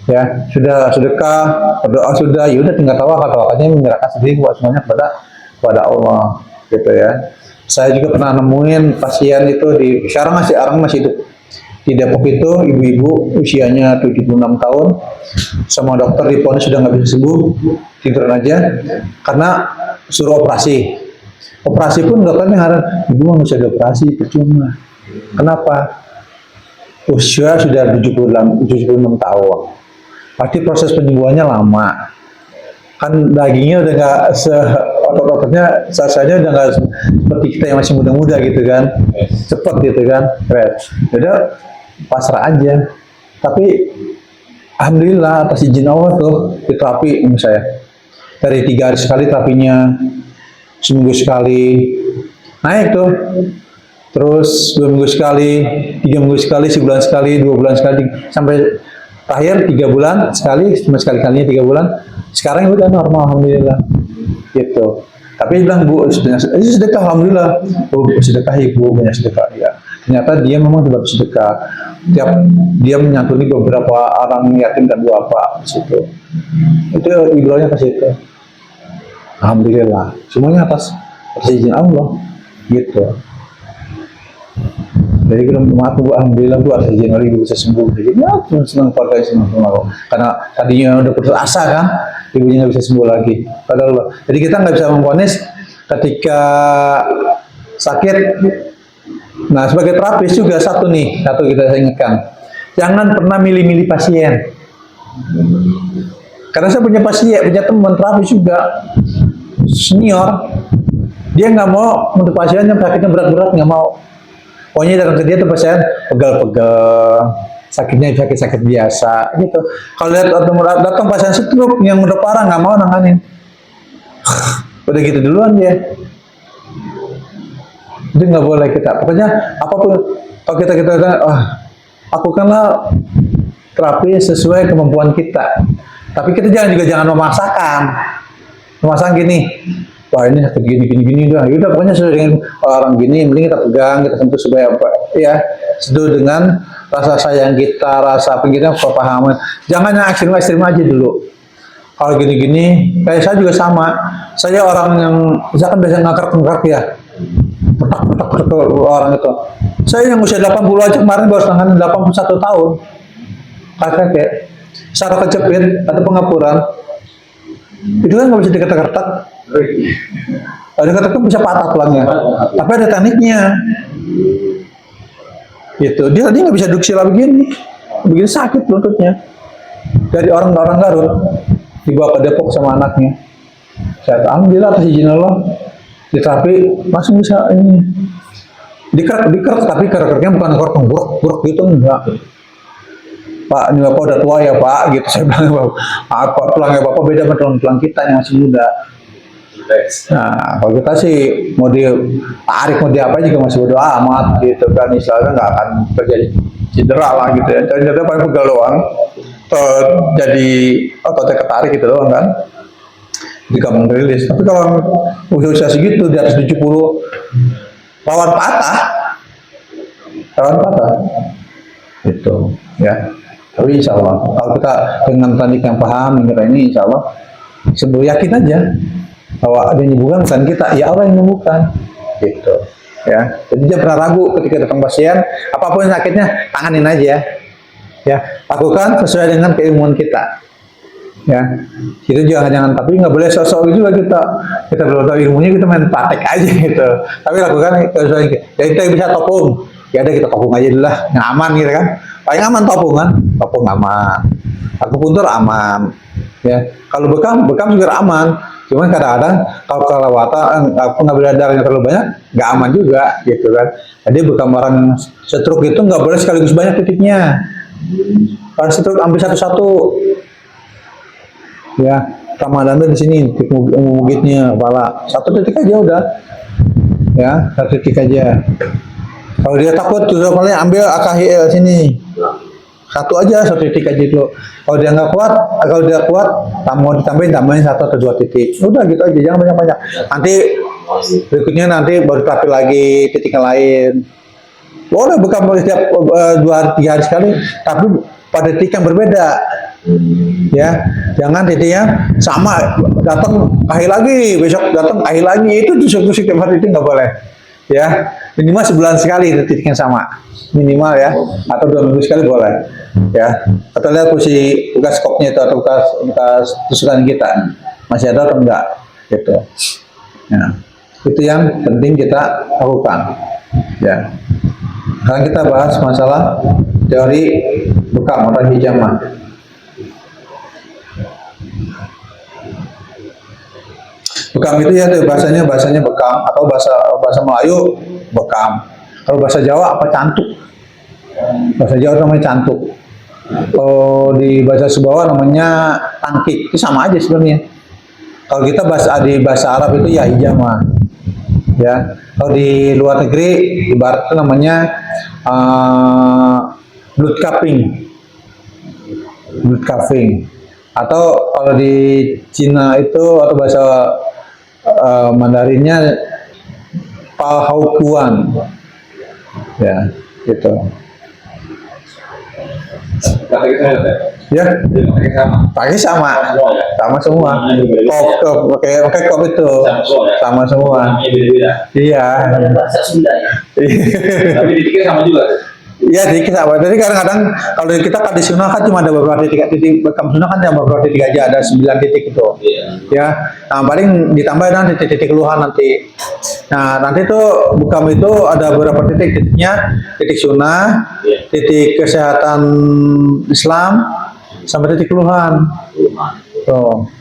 Ya sudah sedekah, berdoa sudah, ya udah tinggal tawakalnya menyerahkan sendiri semuanya kepada Allah gitu ya. Saya juga pernah nemuin pasien itu sekarang masih hidup di Depok itu, ibu-ibu usianya 76 tahun, sama dokter diponis sudah nggak bisa sembuh, tiduran aja karena suruh operasi pun dokternya ngaran, ibu nggak usah dioperasi percuma. Kenapa? Usia sudah 76 tahun. Pasti proses penyembuhannya lama. Kan dagingnya udah nggak otot-ototnya, sasanya udah nggak seperti kita yang masih muda-muda gitu kan. Cepet gitu kan. Udah pasrah aja. Tapi alhamdulillah atas izin Allah tuh diterapi saya. Dari 3 hari sekali terapinya, seminggu sekali. Naik tuh. Terus 2 minggu sekali, 3 minggu sekali, sebulan sekali, 2 bulan sekali, sampai terakhir 3 bulan sekali, cuma sekali-kalinya 3 bulan. Sekarang udah normal alhamdulillah gitu. Tapi bilang Bu sedekah, alhamdulillah Bu sedekah ibu, banyak sedekah ya. Ternyata dia memang tidak bersedekah. Dia menyantuni beberapa orang yatim dan duafa di situ. Itu ibrahnya ke situ. Alhamdulillah semuanya atas izin Allah gitu. Jadi kita maaf Bu, alhamdulillah Bu atas izin Allah ibu bisa sembuh. Jadi ya senang keluarga senang karena tadinya udah putus asa kan, ibunya nggak bisa sembuh lagi. Padahal jadi kita nggak bisa memvonis ketika sakit. Nah sebagai terapis juga satu kita ingatkan, jangan pernah milih-milih pasien. Karena saya punya teman terapis juga senior, dia nggak mau untuk pasiennya sakitnya berat-berat, nggak mau. Pokoknya datang ke dia tuh pasien pegal-pegal, sakitnya sakit biasa gitu. Kalau lihat datang pasien stroke yang udah parah nggak mau nanganin, udah gitu duluan dia. Itu nggak boleh kita. Pokoknya apapun kalau kita lakukanlah terapi sesuai kemampuan kita. Tapi kita jangan memaksakan gini. Wah ini sakit gini udah. Udah pokoknya sesuai dengan orang gini, mending kita pegang, kita sentuh supaya apa? Ya, sentuh dengan rasa sayang kita, rasa kita kepahaman. Jangan yang ekstrim aja dulu. Kalau gini-gini, kayak saya juga sama. Saya orang yang misalkan biasa ngakak ya, petak orang itu. Saya yang usia 80 aja kemarin baru tangan 81 tahun. Kayak saraf kejepit atau pengapuran. Itu kan nggak bisa diketak-ketak. Ada kata bisa patah tulangnya, tapi ada tekniknya. Gitu. Dia tadi nggak bisa duduk sila begini sakit lututnya. Dari orang Garut dibawa ke Depok sama anaknya. Saya alhamdulillah atas izin Allah diterapi langsung bisa ini. Dikerak tapi keraknya bukan buruk gitu enggak. Pak, ini Bapak udah tua ya Pak, gitu saya bilang. Apa tulangnya Bapak beda sama tulang kita yang masih muda. Nah, kalau kita sih mau ditarik mau diapa juga masih bodo amat gitu kan, istilahnya nggak akan terjadi cedera lah gitu ya. Cedera paling pegal doang, jadi ototnya ketarik gitu doang kan, jadi gampang rilis. Tapi kalau usia segitu di atas 70 rawan patah gitu ya. Tapi insya Allah kalau kita dengan teknik yang paham ini insya Allah sembuh, yakin aja bahwa ada yang menyembuhkan bukan kita, ya Allah yang menyembuhkan gitu ya. Jadi jangan pernah ragu ketika datang pasien, apapun sakitnya tanganin aja ya, lakukan sesuai dengan keilmuan kita ya. Kita jangan tapi nggak boleh sosok juga kita belum tahu ilmunya, kita main praktek aja gitu. Tapi lakukan ya kita bisa topung, ya ada kita topung aja dulu lah, yang aman gitu kan. Paling aman topung kan, topung aman, akupuntur aman, ya. Kalau bekam juga aman, cuman kadang-kadang kalau kelewatan pengambilan darahnya terlalu banyak nggak aman juga gitu kan. Jadi bekam orang stroke itu nggak boleh sekaligus banyak titiknya. Kalau stroke ambil satu-satu. Ya, Ramadan di sini titik mugitnya kepala 1 titik aja udah, ya 1 titik aja. Kalau dia takut tuh paling ambil AKHL sini 1 aja, 1 titik aja itu. Kalau dia nggak kuat, kalau dia kuat, mau tambahin 1 atau 2 titik. Udah gitu aja, jangan banyak-banyak. Nanti berikutnya baru terapi lagi titik yang lain. Boleh bekam setiap 2 hari 3 hari sekali, tapi pada titik yang berbeda. Ya, jangan titiknya sama, datang akhir lagi, besok datang akhir lagi, itu tusuk-tusuk tiap hari, itu nggak boleh. Ya, minimal sebulan sekali titiknya sama, minimal ya, atau 2 minggu sekali boleh. Ya, atau lihat posisi bekas skopnya itu atau bekas tusukan kita masih ada atau enggak, gitu. Ya, itu yang penting kita lakukan. Ya, sekarang kita bahas masalah teori bekam atau hijamah. Bekam itu ya bahasanya bekam, atau bahasa Melayu bekam. Kalau bahasa Jawa apa cantuk? Bahasa Jawa namanya cantuk. Kalau di bahasa Sumbawa namanya tangkik. Itu sama aja sebenarnya. Kalau kita di bahasa Arab itu ya hijamah. Ya. Kalau di luar negeri ibarat itu namanya blood cupping. Blood cupping. Atau kalau di Cina itu atau bahasa Mandarinnya Palhaupuan, ya gitu. Ya, pakai sama semua. Pakai kop itu sama semua. Iya. Bahasa Sunda ya. Tapi titiknya sama juga. Iya, titik sama. Jadi kadang-kadang kalau kita kan di sunnah kan cuma ada beberapa titik bekam sunnah kan ada beberapa titik aja, ada 9 titik itu. Ya, nah paling ditambah nanti titik keluhan nanti. Nah nanti tuh bekam itu ada beberapa titiknya, titik sunnah, titik kesehatan Islam, sampai titik keluhan. Tuh.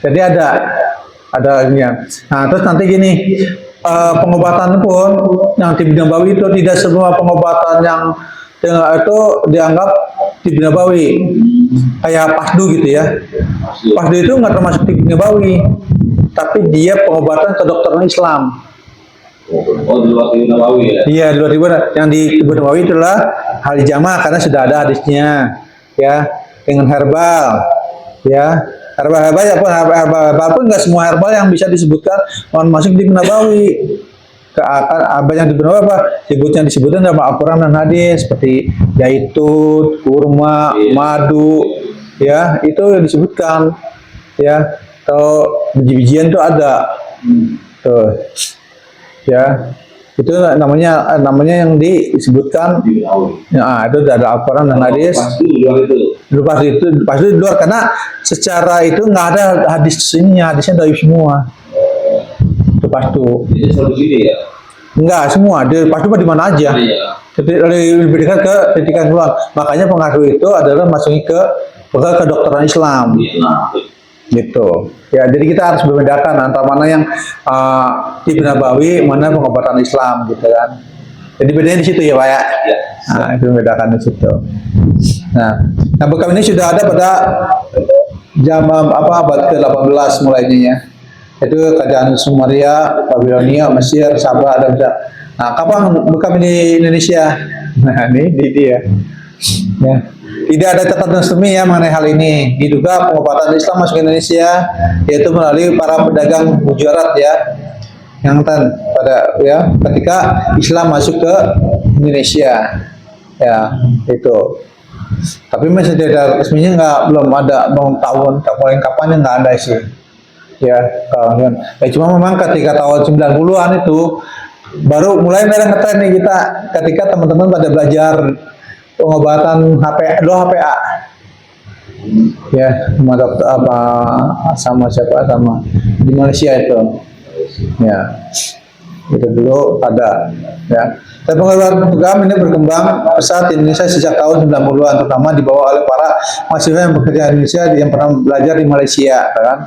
Jadi ada ini ya. Nah terus nanti gini. Pengobatan pun yang Tib Nabawi itu tidak semua pengobatan yang itu dianggap Tib Nabawi, kayak pasdu gitu ya. Pasdu itu nggak termasuk Tib Nabawi, tapi dia pengobatan kedokteran Islam. Oh, di luar Tib Nabawi ya? Iya, di luar Tib Nabawi. Yang di Tib Nabawi itulah hal jamaah karena sudah ada hadisnya, ya, dengan herbal, ya. Herbal pun nggak semua herbal yang bisa disebutkan masuk di Nabawi. Apa yang di Nabawi apa? Disebutkan dalam Al-Quran dan hadis seperti zaitun, kurma, madu, ya itu disebutkan, ya. Atau biji-bijian itu ada, tuh, ya. Itu namanya yang disebutkan. Nah, itu ada Al-Quran dan hadis. Pas itu di luar karena secara itu nggak ada hadisnya dari semua. Itu pas itu. Jadi selalu gini ya? Enggak semua. Pas itu di mana aja. Lebih dekat ke titikan keluar. Makanya pengaruh itu adalah masuknya ke kedokteran Islam. Gitu. Ya, jadi kita harus membedakan antara mana yang Tib Nabawi, mana pengobatan Islam, gitu kan. Jadi bedanya di situ ya, Pak ya. Nah, itu membedakan di situ. Nah, bekam ini sudah ada pada zaman abad ke-18 mulainya ya. Itu kerajaan Sumeria, Babilonia, Mesir, Sabah, ada. Nah, kapan bekam ini Indonesia? Nah, ini dia. Ya. Tidak ada catatan resmi ya mengenai hal ini. Diduga pengobatan Islam masuk ke Indonesia yaitu melalui para pedagang mujarat ya, yang ketika Islam masuk ke Indonesia ya itu. Tapi masih tidak resminya belum tahun kapan nggak ada sih ya kawan. Cuma memang ketika tahun 90-an itu baru mulai ngetren nih kita ketika teman-teman pada belajar pengobatan HPA. Ya, sama dokter apa sama siapa sama di Malaysia itu. Ya, itu dulu ada. Ya, tapi pengelolaan program ini berkembang pesat di Indonesia sejak tahun 90-an, terutama dibawa oleh para mahasiswa yang bekerja di Indonesia yang pernah belajar di Malaysia, kan?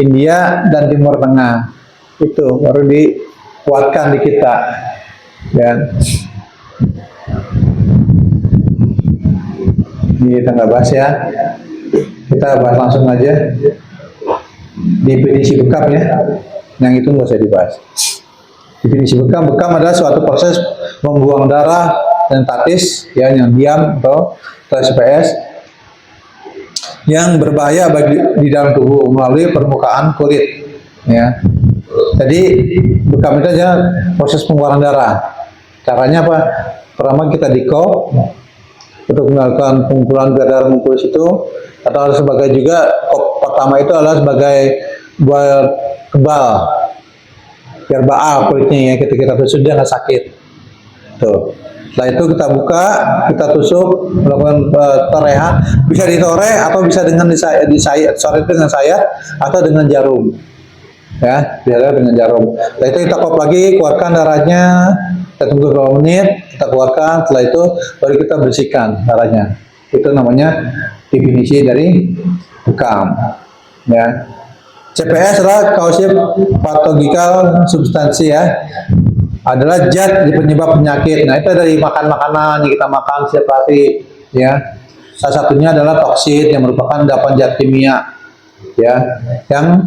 India dan Timur Tengah. Itu baru dikuatkan di kita. Ya. Ini kita nggak bahas ya. Kita bahas langsung aja. Definisi bekam ya. Yang itu nggak usah dibahas. Definisi bekam adalah suatu proses membuang darah dan tatis ya, yang diam atau SPS yang berbahaya di dalam tubuh melalui permukaan kulit ya. Jadi bekam itu aja proses pengeluaran darah. Caranya apa? Pertama kita dikop untuk melakukan pengumpulan darah ngumpul situ, atau sebagai juga kop pertama itu adalah sebagai buat kebal biar baal kulitnya ya, ketika kita tusuk dia nggak sakit. Tuh. Setelah itu kita buka, kita tusuk, melakukan toreha, bisa ditore atau bisa dengan disayat, dengan sayat atau dengan jarum. Ya, biarlah dengan jarum. Setelah itu kita kop lagi, keluarkan darahnya, kita tunggu 2 menit, kita keluarkan, setelah itu baru kita bersihkan darahnya. Itu namanya definisi dari bekam. Ya. CPS adalah causal pathological substansi ya, adalah zat penyebab penyakit. Nah itu dari makan-makanan yang kita makan setiap hari ya. Salah satunya adalah toksin yang merupakan endapan zat kimia ya, yang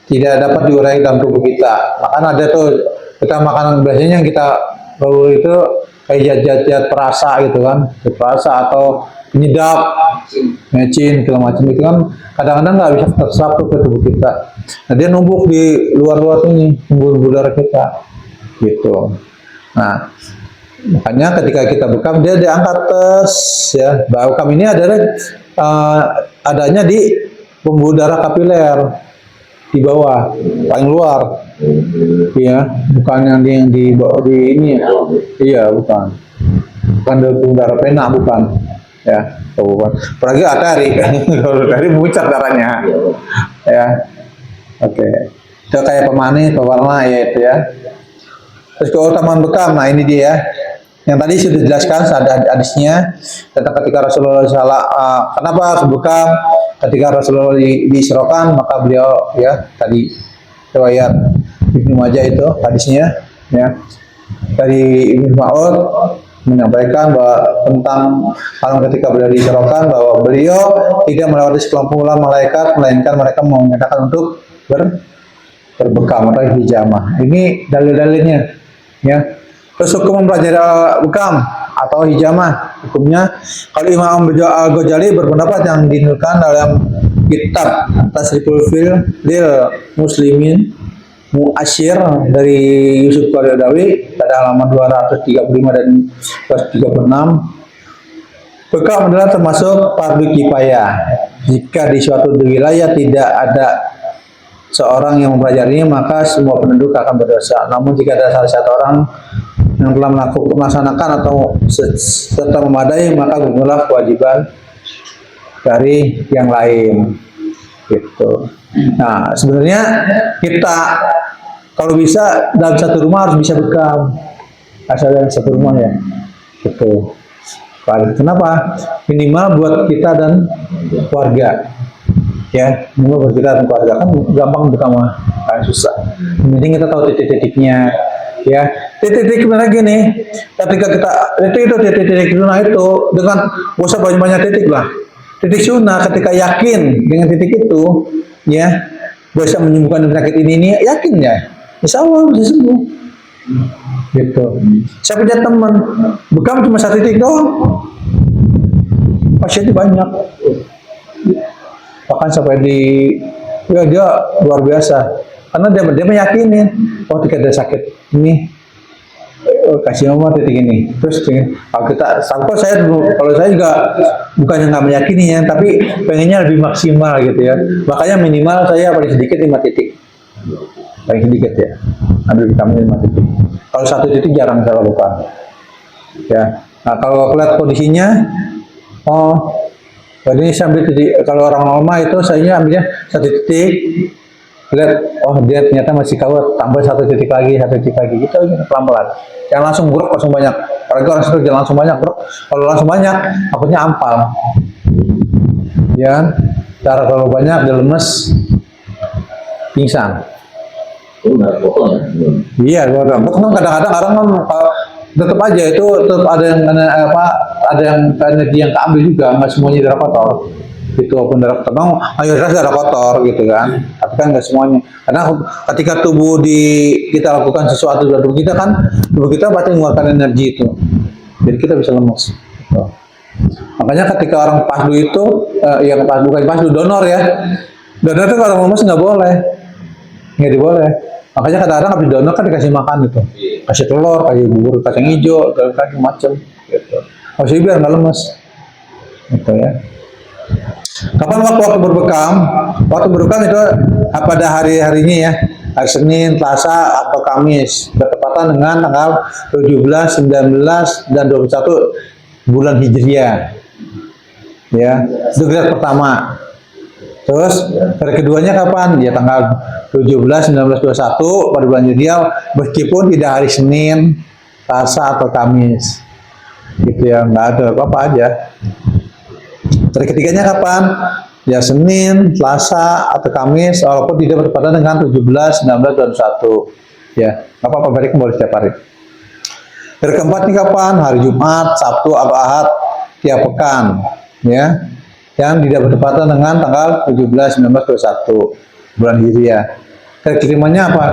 tidak dapat diurai dalam tubuh kita. Makan ada tuh kita makanan biasanya yang kita perlu itu kayak zat-zat perasa gitu kan, perasa atau penyedap, mecin, segala macam itu kan kadang-kadang nggak bisa terserap ke tubuh kita. Nah dia numpuk di luar-luar ini, pembuluh darah kita, gitu. Nah makanya ketika kita bekam dia diangkat tes ya. Bekam ini adalah adanya di pembuluh darah kapiler di bawah, paling luar, ya, bukan yang di ini, iya bukan pembuluh darah pena bukan. Ya, bukan. Apalagi arteri, kalau arteri muncrat darahnya, ya, oke. Itu kayak pemanis, pewarna ya itu ya. Terus keutamaan bekam, nah ini dia. Yang tadi sudah dijelaskan, ada hadisnya tentang ketika Rasulullah kenapa harus bekam? Ketika Rasulullah diserokan, maka beliau ya tadi riwayat Ibnu Majah itu hadisnya ya dari Ibnu Mas'ud menyampaikan bahwa tentang kalau ketika beliau diserokan bahwa beliau tidak melewati sekelompok malaikat, melainkan mereka menyatakan untuk berbekam atau hijamah. Ini dalil-dalilnya ya. Terus hukum mempelajari bekam atau hijamah, hukumnya kalau Imam Al-Ghazali berpendapat yang dinukilkan dalam kitab Tasriful Fil lil Muslimin Mu'asyir dari Yusuf Qaradawi pada halaman 235 dan 236. Bekam adalah termasuk fardu kifayah. Jika di suatu wilayah tidak ada seorang yang mempelajarinya, maka semua penduduk akan berdosa. Namun jika ada salah satu orang yang telah melaksanakan atau serta memadai, maka gugurlah kewajiban dari yang lain. Gitu. Nah, sebenarnya kita kalau bisa dalam satu rumah harus bisa bekam, asal dalam satu rumah ya. Gitu. Kenapa? Minimal buat kita dan keluarga. Ya, minimal buat kita dan keluarga, kan gampang bekam mah, susah. Yang penting kita tahu titik-titiknya. Ya, titik-titik benar gini. Ketika kita titik-titik sunnah itu dengan gak usah banyak-banyak titik lah. Titik sunnah ketika yakin dengan titik itu, ya bisa menyembuhkan penyakit ini yakin ya, insya Allah bisa sembuh. Gitu. Saya punya teman bekam cuma 1 titik doang, pasiennya banyak. Bahkan sampai dia luar biasa. Karena dia meyakini, oh ketika ada sakit ini, kasih nomor titik ini. Terus kalau saya juga bukannya nggak meyakini ya, tapi pengennya lebih maksimal gitu ya. Makanya minimal saya paling sedikit 5 titik, paling sedikit ya. Ambil vitamin 5 titik. Kalau 1 titik jarang saya lakukan. Ya. Nah kalau lihat kondisinya, Jadi saya ambil titik, kalau orang lama itu saya ambilnya 1 titik, lihat, oh dia ternyata masih kawat, tambah 1 titik lagi, 1 titik lagi, gitu aja pelan-pelan. Jangan langsung buruk, langsung banyak. Apalagi orang stroke jangan langsung banyak, bro. Kalau langsung banyak, takutnya ampal. Ya, cara kalau banyak dia lemes, pingsan. Iya, kan kadang-kadang orang kan tetap aja itu tetap ada yang ada yang energi yang keambil juga, nggak semuanya darah kotor. Itu walaupun darah kotor, mayoritas darah kotor gitu kan. Tapi kan nggak semuanya. Karena ketika tubuh kita lakukan sesuatu dalam tubuh kita kan, tubuh kita pasti mengeluarkan energi itu. Jadi kita bisa lemes. Gitu. Makanya ketika orang pasdu itu, yang bukan pasdu, donor ya. Donor itu kalau lemes nggak boleh, nggak diboleh. Makanya kadang-kadang habis donor kan dikasih makan gitu, kasih telur, kasih bubur kacang hijau, kasih macam gitu. Maksudnya biar nggak lemes, gitu ya. Kapan waktu berbekam? Waktu berbekam itu pada hari-harinya ya, hari Senin, Selasa, atau Kamis, bertepatan dengan tanggal 17, 19, dan 21 bulan Hijriah. Ya, itu grade pertama. Terus hari keduanya kapan? Ya tanggal 17, 19, 21 pada bulan Hijriah, meskipun tidak hari Senin, Selasa atau Kamis. Gitu ya, nggak ada apa-apa aja. Hari ketiganya kapan? Ya Senin, Selasa atau Kamis, walaupun tidak bertepatan dengan 17, 19, 21. Ya, apa-apa balik boleh setiap hari. Hari keempat ini kapan? Hari Jumat, Sabtu, atau Ahad tiap pekan. Ya. Yang tidak bertepatan dengan tanggal 17, 19, 21 bulan Hijriah. Hari kelimanya apa?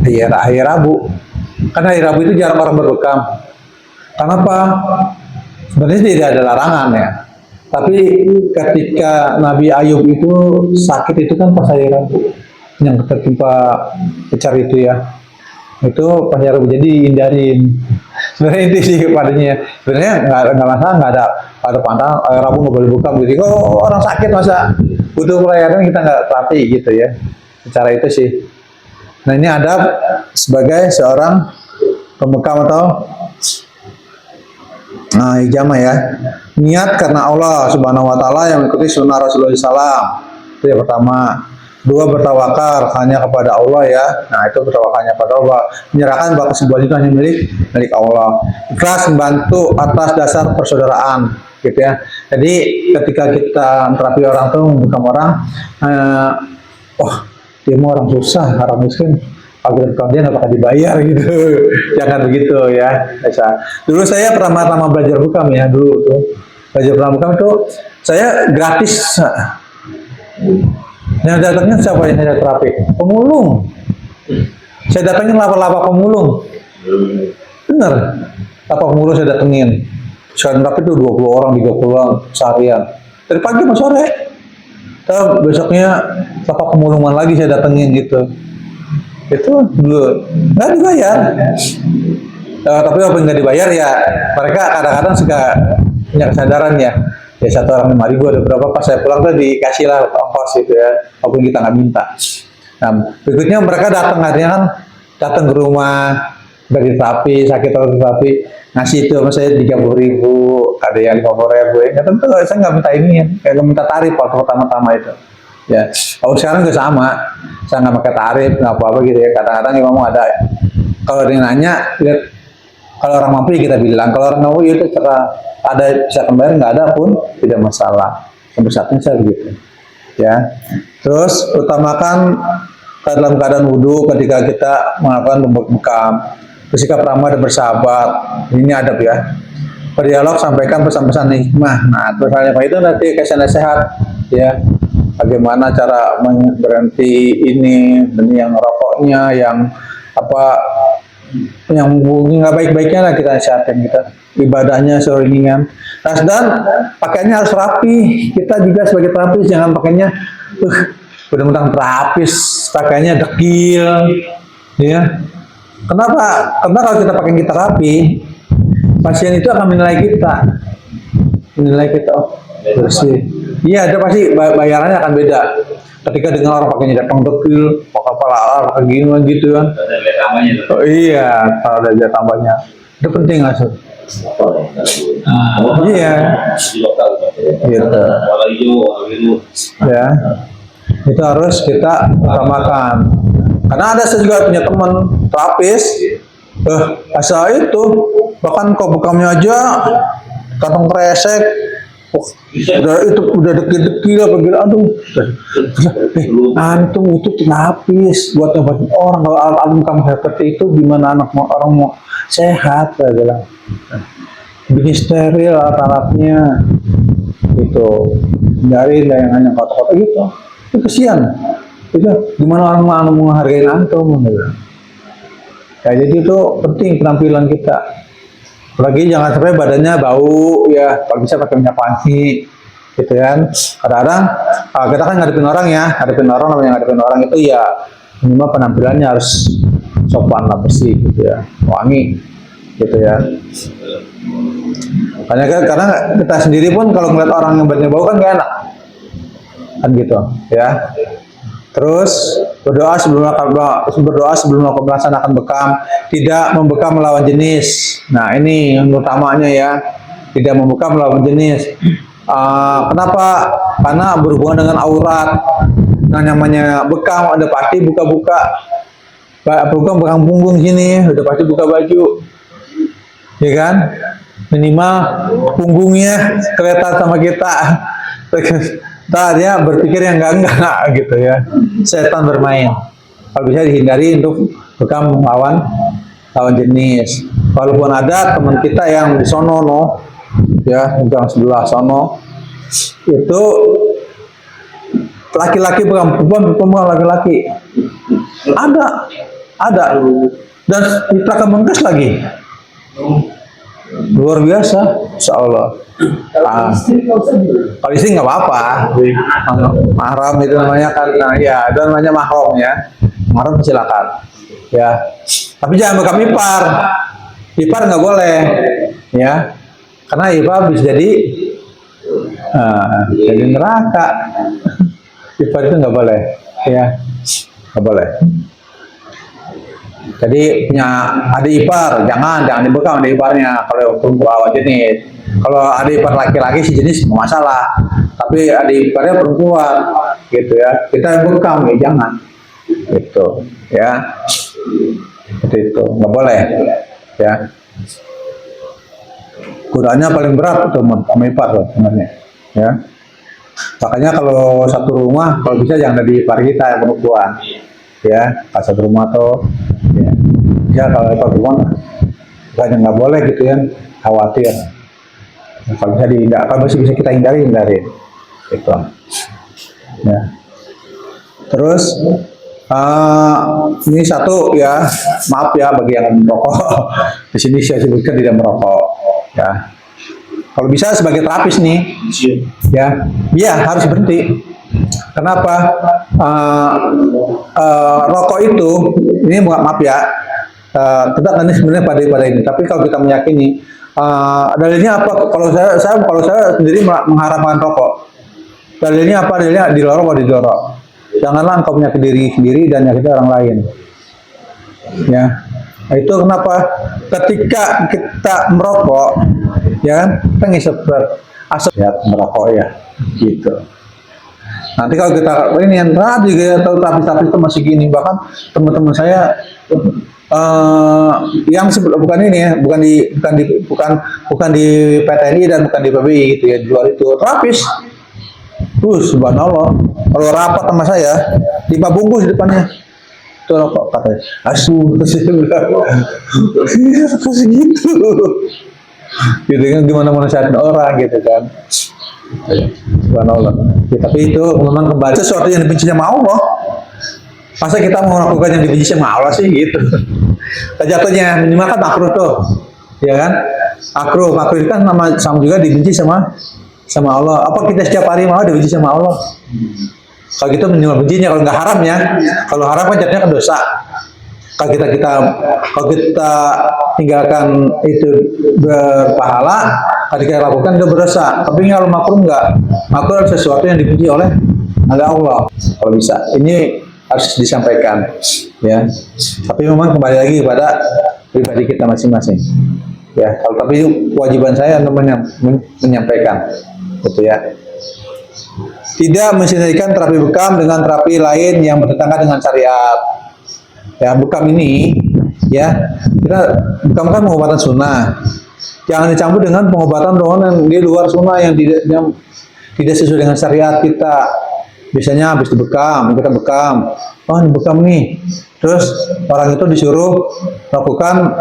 Hari Rabu. Karena hari Rabu itu jarang orang berbekam. Kenapa? Sebenarnya tidak ada larangan ya. Tapi ketika Nabi Ayub itu sakit itu kan pas hari Rabu yang tertimpa pecar itu ya. Itu pas hari Rabu, jadi hindarin. Sebenarnya itu sih padanya. Sebenarnya nggak masalah, nggak ada pantangan Rabu nggak boleh buka gitu. Kalau orang sakit masa butuh pelayanan kita nggak terapi gitu ya. Secara itu sih. Nah ini adab sebagai seorang pembekam atau hijamah ya. Niat karena Allah Subhanahu Wa Taala yang mengikuti sunnah Rasulullah SAW. Itu yang pertama. 2, bertawakal hanya kepada Allah ya. Nah itu bertawakalnya pada Allah. Menyerahkan bahwa kesembuhan itu hanya milik Allah. Ikhlas membantu atas dasar persaudaraan, gitu ya. Jadi ketika kita terapi orang tuh bukan orang, dia mau orang susah, orang miskin, agar dia nggak bakal dibayar gitu. Jangan begitu ya. Dulu saya pertama-tama belajar bukam ya, dulu tuh belajar bukam itu saya gratis. Yang datangnya siapa yang saya terapi? Pemulung. Saya datangin lapa-lapa pemulung. Bener. Lapa pemulung saya datengin. Saya terapi itu 20 orang, 30 orang seharian. Dari pagi sampai sore. Terus besoknya lapa pemulungan lagi saya datengin gitu. Itu dulu. Nggak dibayar. Tapi walaupun nggak dibayar ya, mereka kadang-kadang suka punya kesadaran ya. Ya satu orang 5.000, ada berapa pas saya pulang tuh dikasih lah ongkos gitu ya, walaupun kita nggak minta. Nah berikutnya mereka datang, artinya kan datang ke rumah dari terapi, sakit atau terapi, ngasih itu sama saya 30.000, ada yang 50.000 ya. Tentu saya nggak minta ini ya, nggak minta tarif waktu pertama-tama itu. Ya, kalau sekarang juga sama, saya nggak pakai tarif, nggak apa-apa gitu ya. Kadang-kadang ya ngomong ada, kalau dia nanya, lihat, kalau orang mampu ya kita bilang, kalau orang mampu ya itu ada bisa kembali, nggak ada pun tidak masalah. Sampai saat ini saya begitu. Ya, terus utamakan dalam keadaan wudhu ketika kita melakukan bekam, bersikap ramah dan bersahabat. Ini adab ya. Berdialog, sampaikan pesan-pesan hikmah. Nah, terus hal yang itu nanti kasih nasihat ya. Bagaimana cara berhenti ini, yang rokoknya, yang apa, yang nggak baik-baiknya lah kita nasihatin kita. Ibadahnya seringan. Nah, dan pakaiannya harus rapi. Kita juga sebagai terapis jangan pakainya benar-benar terapis, pakaiannya dekil, ya. Kenapa? Karena kalau kita pakai kita rapi, pasien itu akan menilai kita bersih. Iya, ada pasti bayarannya akan beda. Ketika dengan orang pakainya datang dekil, pakai pala gini gitu kan. Oh, iya, kalau ada tambahnya. Itu penting langsung. Iya. Gitu. Ya. Itu harus kita utamakan. Karena ada saya juga punya teman terapis, asal itu bahkan kok bekamnya aja kantong kresek, udah deki-deki lah begitu, aduh, itu terapis buat obatin orang. Kalau alam kamu seperti itu gimana anak orang mau sehat, saya bilang. Bikin steril alat-alatnya, gitu, hindari yang hanya kotor-kotor gitu. Itu kesian. Itu gimana orang mau menghargai antum, gitu. Ya, jadi itu penting penampilan kita. Apalagi jangan sampai badannya bau, ya. Kalau bisa pakai minyak wangi, gitu kan. Kadang-kadang kita kan ngadepin orang ya, ngadepin orang itu ya minimal penampilannya harus sopan lah, bersih, gitu ya, wangi, gitu ya. Karena kita sendiri pun kalau ngeliat orang yang badannya bau kan gak enak, kan gitu, ya. Terus berdoa sebelum melaksanakan bekam, tidak membekam melawan jenis. Nah ini yang utamanya ya, tidak membekam melawan jenis. Kenapa? Karena berhubungan dengan aurat. Nah namanya bekam ada pasti buka-buka, bekam punggung sini, udah pasti buka baju, ya kan? Minimal punggungnya kelihatan sama kita. Dia berpikir yang enggak gitu ya. Setan bermain. Kalau bisa dihindari untuk bekam lawan jenis. Walaupun ada teman kita yang di sono ya, yang sebelah sono itu laki-laki bekam perempuan laki-laki. Ada. Dan kita Kemenkes lagi. Luar biasa, insya Allah. Kalau istri nggak apa-apa, mahram itu namanya karena ya, dan namanya mahram ya, mahram silakan, ya. Tapi jangan bekam ipar nggak boleh, ya, karena ipar bisa jadi neraka. Ipar itu nggak boleh, ya, nggak boleh. Jadi punya adik ipar, jangan dibekam adik iparnya kalau perempuan jenis. Kalau adik ipar laki-laki sejenis nggak masalah, tapi adik iparnya perempuan, gitu ya. Kita yang bekam ya jangan, gitu, ya. Seperti itu nggak boleh, ya. Godaannya paling berat teman sama ipar loh sebenarnya, ya. Makanya kalau satu rumah, kalau bisa jangan ada ipar kita yang perempuan, ya. Kalau satu rumah tuh. Ya kalau perempuan nggak boleh gitu ya, khawatir. Kalau bisa kalau bisa kita hindari, gitu. Ya. Terus ini satu ya, maaf ya bagi yang merokok. Di sini saya sebutkan tidak merokok. Ya. Kalau bisa sebagai terapis nih, ya harus berhenti. Kenapa? Rokok itu, ini maaf ya. Kita kan sebenarnya pada ini, tapi kalau kita meyakini dalilnya apa? Kalau saya sendiri mengharamkan rokok, dalilnya apa? Dalilnya didorong. Janganlah engkau menyakiti diri sendiri dan menyakiti orang lain. Ya, itu kenapa? Ketika kita merokok, ya, kita ngisep asap ya merokok ya, gitu. Nanti kalau kita ini yang juga atau tapi itu masih gini, bahkan teman-teman saya yang bukan ini ya, bukan di PTNI dan bukan di PBI gitu ya, di luar itu terapis. Subhanallah, kalau rapat sama saya 5 bungkus di depannya itu rokok, katanya kasih gitu kan, gimana nasihatin orang gitu kan. Subhanallah. Ya, tapi itu memang kembali sesuatu yang dibenci sama Allah. Masa kita mau melakukan yang dibenci sama Allah sih gitu. Jatuhnya minimal kan makruh tuh, ya kan? Makruh itu kan sama juga dibenci sama Allah. Apa kita setiap hari malah dibenci sama Allah? Kalau gitu minimal bencinya, kalau nggak haram ya. Kalau haram kan jatuhnya kan dosa. Kalau kita tinggalkan itu berpahala, kalau kita lakukan itu berdosa. Tapi kalau makruh enggak, makruh adalah sesuatu yang dipuji oleh Allah. Kalau bisa, ini harus disampaikan, ya. Tapi memang kembali lagi kepada pribadi kita masing-masing. Ya, kalau tapi kewajiban saya untuk menyampaikan, gitu ya. Tidak mensinergikan terapi bekam dengan terapi lain yang bertentangan dengan syariat. Ya, bekam ini, ya, kita bekam kan pengobatan sunnah. Jangan dicampur dengan pengobatan yang di luar sunnah yang tidak sesuai dengan syariat kita. Biasanya habis dibekam, kita bekam. Oh, ini bekam nih. Terus orang itu disuruh melakukan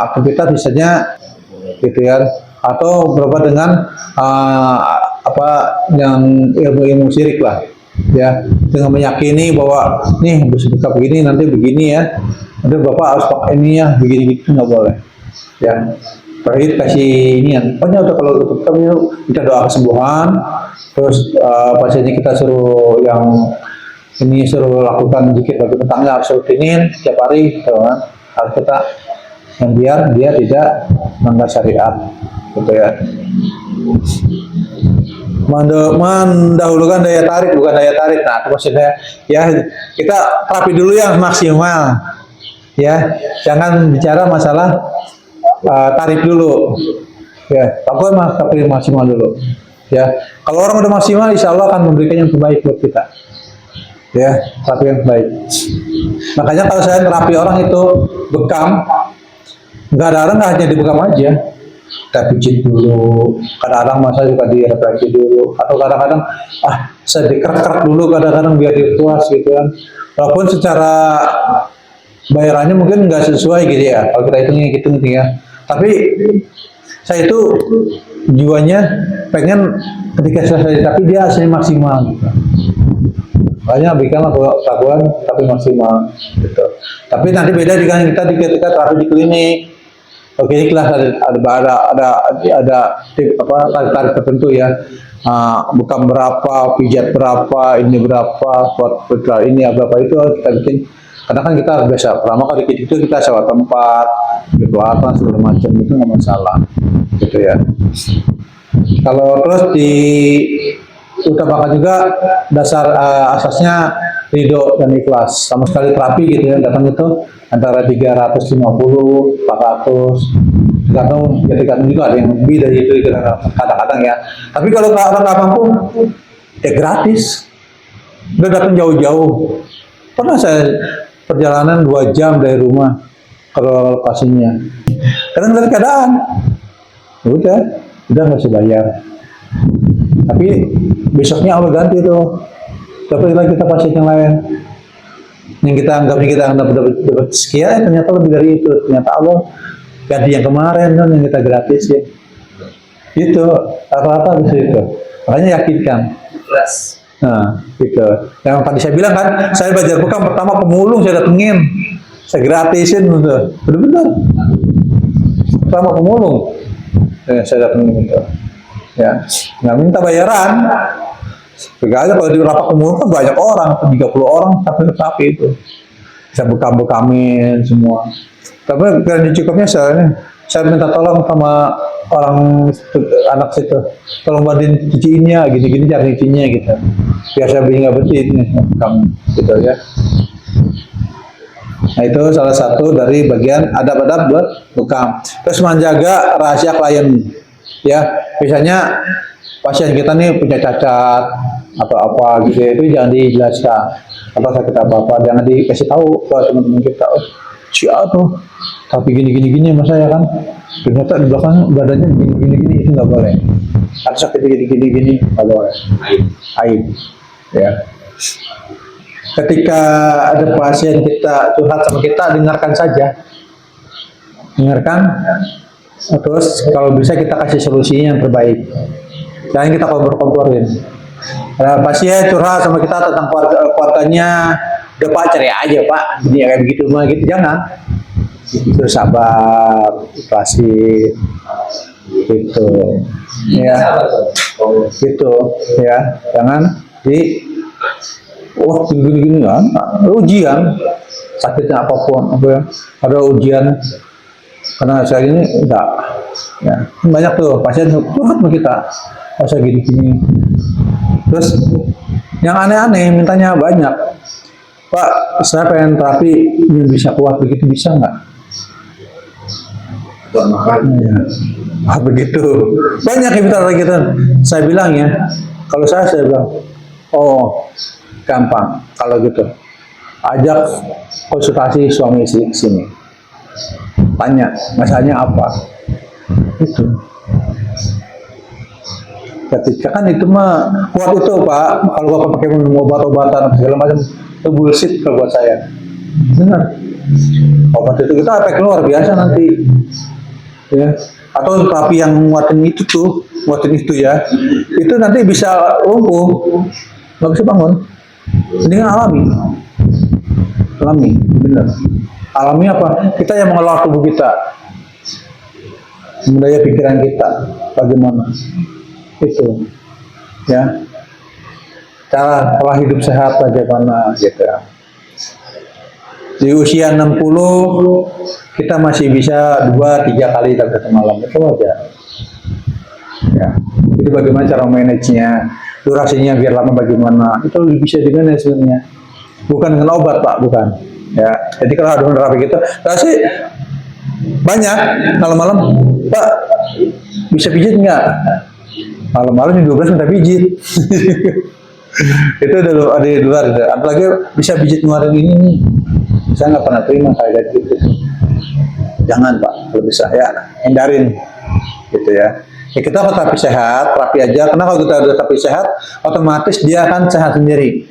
aktivitas misalnya gitu ya, atau berobat dengan apa yang ilmu syirik lah ya, dengan meyakini bahwa nih habis bekam begini nanti begini ya, nanti bapak harus pakai ini ya, begini gitu, nggak boleh ya. Terakhir kasih ini ya, pokoknya udah kalau untuk bekam kita doa kesembuhan, terus pasiennya kita suruh yang ini suruh lakukan zikir bagi tetangga, harus rutinin setiap hari, gitu kan. Harus kita yang biar dia tidak melanggar syariat, gitu ya. Mendahulukan daya tarik bukan daya tarik. Nah, itu maksudnya ya kita terapi dulu yang maksimal, ya. Jangan bicara masalah tarif dulu, ya. Pokoknya terapi maksimal dulu, ya. Kalau orang udah maksimal, insya Allah akan memberikan yang terbaik buat kita. Ya, terapi yang baik. Makanya kalau saya terapi orang itu bekam, nggak ada orang nggak hanya dibekam aja, kita pijit dulu. Kadang-kadang masa juga direfleksi dulu, atau kadang-kadang saya dikerek-kerek dulu kadang-kadang biar dia puas gitu kan. Walaupun secara bayarannya mungkin nggak sesuai gitu ya, kalau kita hitungnya gitu ya. Tapi saya itu jiwanya pengen ketika selesai tapi dia hasilnya maksimal gitu. Makanya berikanlah perlakuan tapi maksimal gitu. Tapi nanti beda dengan kita ketika terapi di klinik. Oke, kelas ada tip apa tarif tertentu ya. Bekam berapa, pijat berapa, ini berapa, buat ini berapa itu kita bikin. Karena kan kita biasa pertama kali itu kita sewa tempat, gitu apa segala macam itu nggak masalah, gitu ya. Kalau terus utamakan juga dasar asasnya ridho dan ikhlas. Sama sekali terapi gitu ya, datang itu antara 350, 400, tergantung juga ada yang lebih dari itu kadang-kadang ya. Tapi kalau orang nggak mampu, ya gratis. Udah datang jauh-jauh. Pernah saya perjalanan 2 jam dari rumah ke lokasinya. Karena dari keadaan, udah nggak usah bayar. Tapi besoknya Allah ganti tuh. Tapi lagi kita pasien yang lain. Yang kita anggap dapat sekian, ternyata lebih dari itu. Ternyata Allah ganti yang kemarin kan yang kita gratis ya. Itu rata-rata bisa itu. Makanya yakinkan. Nah, gitu. Yang tadi saya bilang kan, saya belajar bekam pertama pemulung saya datengin. Saya gratisin gitu. Benar-benar. Pertama pemulung. Saya datengin gitu. Ya, nggak minta bayaran. Begitu kalau di rapat pemulung kan banyak orang, 30 orang tapi itu bisa bekam-bekamin semua. Tapi karena dicukupnya saya minta tolong sama orang anak situ, tolong bantuin cuciinnya, gini-gini cara cucinya gitu. Biar saya beli nggak bersih nih bekam gitu ya. Nah itu salah satu dari bagian adab-adab buat bekam. Terus menjaga rahasia klien. Ya, misalnya pasien kita nih punya cacat atau apa gitu, itu jangan dijelaskan atau sakit apa-apa, jangan dikasih tahu ke teman-teman kita. Oh, tuh, tapi gini mas saya kan, ternyata di belakang badannya gini, itu nggak boleh. Atau sakit gini, nggak boleh. Aib, ya. Ketika ada pasien kita curhat sama kita, dengarkan saja, terus kalau bisa kita kasih solusinya yang terbaik. Jangan kita kompor-komporin. Pasien curhat sama kita tentang keluarganya, udah Pak cari aja Pak, ini kayak begitu mah gitu, jangan. Terus sabar, ikhlasin, gitu. Ya, gitu. Ya, jangan gini kan, ujian, sakitnya apapun, ada ujian. Karena saya ini enggak, ya banyak tuh pasien curhat sama kita, saya gini. Terus yang aneh-aneh mintanya banyak, Pak saya pengen terapi yang bisa kuat begitu, bisa nggak? buat makan. Ya. Ah, begitu. Banyak yang minta gitu. Saya bilang ya, kalau saya bilang, oh gampang kalau gitu. Ajak konsultasi suami istri ke sini. Tanya, masalahnya apa? Itu. Ketika kan itu mah kuat itu Pak, kalau Bapak pakai minum obat-obatan segala macam, itu bullshit kalau buat saya. Benar. Obat itu kita efek luar biasa nanti. Ya. Atau terapi yang nguatin itu ya, itu nanti bisa lumpuh, nggak bisa bangun. Ini kan alami, benar. Alami apa? Kita yang mengelola tubuh kita, daya pikiran kita, bagaimana? Itu, ya. Cara pola hidup sehat bagaimana, gitu. Di usia 60 kita masih bisa 2-3 kali satu malam, itu aja. Ya, itu bagaimana cara manage-nya, durasinya biar lama bagaimana, itu bisa dimanage sebenarnya. Bukan dengan obat Pak, bukan. Ya, jadi kalau ada terapi gitu, sih banyak. Malam-malam Pak bisa pijit nggak? Malam-malam jam 12 minta pijit. Itu ada di luar. Apalagi bisa pijit ngeluarin ini nih. Saya nggak pernah terima kayak gitu. Jangan Pak, kalau bisa ya hindarin, gitu ya. Ya kita terapi sehat, terapi aja. Karena kalau kita ada terapi sehat, otomatis dia akan sehat sendiri.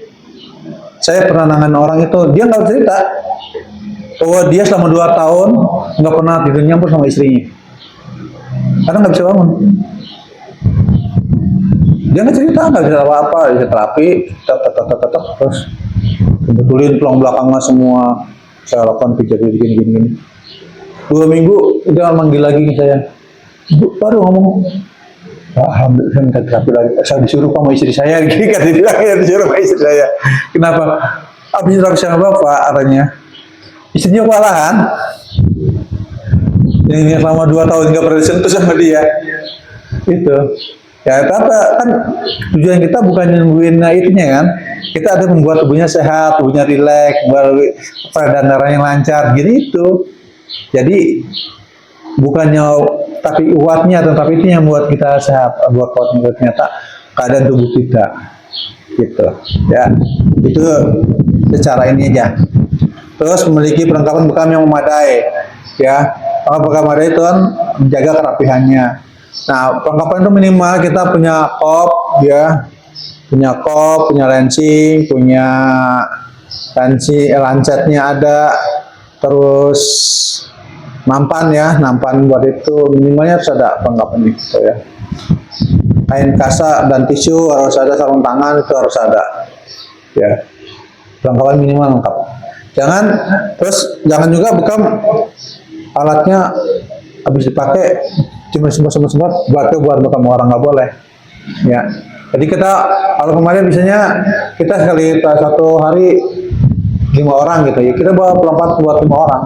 Saya pernah nanganin orang itu, dia nggak cerita bahwa dia selama 2 tahun nggak pernah tidur nyampur sama istrinya, karena nggak bisa bangun. Dia nggak cerita apa-apa, dia terapi, terus betulin tulang belakangnya semua, saya lakukan pijat gini. 2 minggu dia manggil lagi ke saya, baru ngomong, alhamdulillah minta terapi lagi. Saya disuruh sama istri saya, gitu kan dia bilang ya, disuruh sama istri saya. Kenapa? Habis terapi sama bapak, artinya istrinya kewalahan. Yang selama 2 tahun nggak pernah disentuh sama dia. Itu. Ya, tapi kan tujuan kita bukan nyembuhin itunya kan. Kita ada membuat tubuhnya sehat, tubuhnya rileks, peredaran darah yang lancar, gitu. Jadi bukannya tapi uatnya, tetapi itu yang buat kita sehat, buat kuatnya ternyata keadaan tubuh kita, gitu. Ya, itu secara ini aja. Terus memiliki perlengkapan bekam yang memadai, ya. Perlengkapan memadai itu kan menjaga kerapihannya. Nah, perlengkapan itu minimal kita punya kop, ya, punya lensi, lancetnya ada, terus nampan ya, nampan buat itu minimalnya harus ada perlengkapan itu ya. Kain kasa dan tisu harus ada, sarung tangan itu harus ada, ya. Perlengkapan minimal lengkap. Jangan juga bekam alatnya habis dipakai cuma sempat buat bekam orang, nggak boleh, ya. Jadi kita kalau kemarin biasanya kita sekali satu hari 5 orang gitu ya, kita bawa perlengkapan buat 5 orang.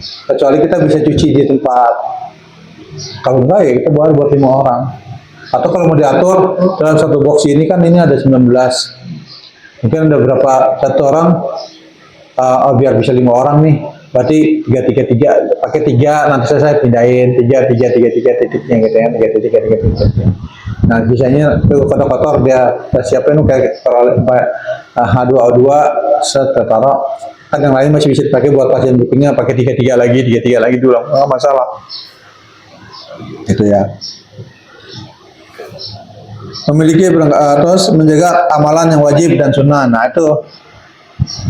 Kecuali kita bisa cuci di tempat. Kalau enggak ya kita bawa buat 5 orang. Atau kalau mau diatur dalam satu box ini kan ini ada 19. Mungkin ada berapa satu orang biar bisa 5 orang nih. Berarti 3 pakai 3, nanti saya pindahin 3 titiknya gitu ya, 3 titik. Nah, sisanya itu kotor-kotor dia siapin kayak H2O2 taruh. Kan yang lain masih bisa dipakai buat pasien buktinya, pakai 3 lagi dulu, nggak masalah. Itu ya. Memiliki terus menjaga amalan yang wajib dan sunnah. Nah itu.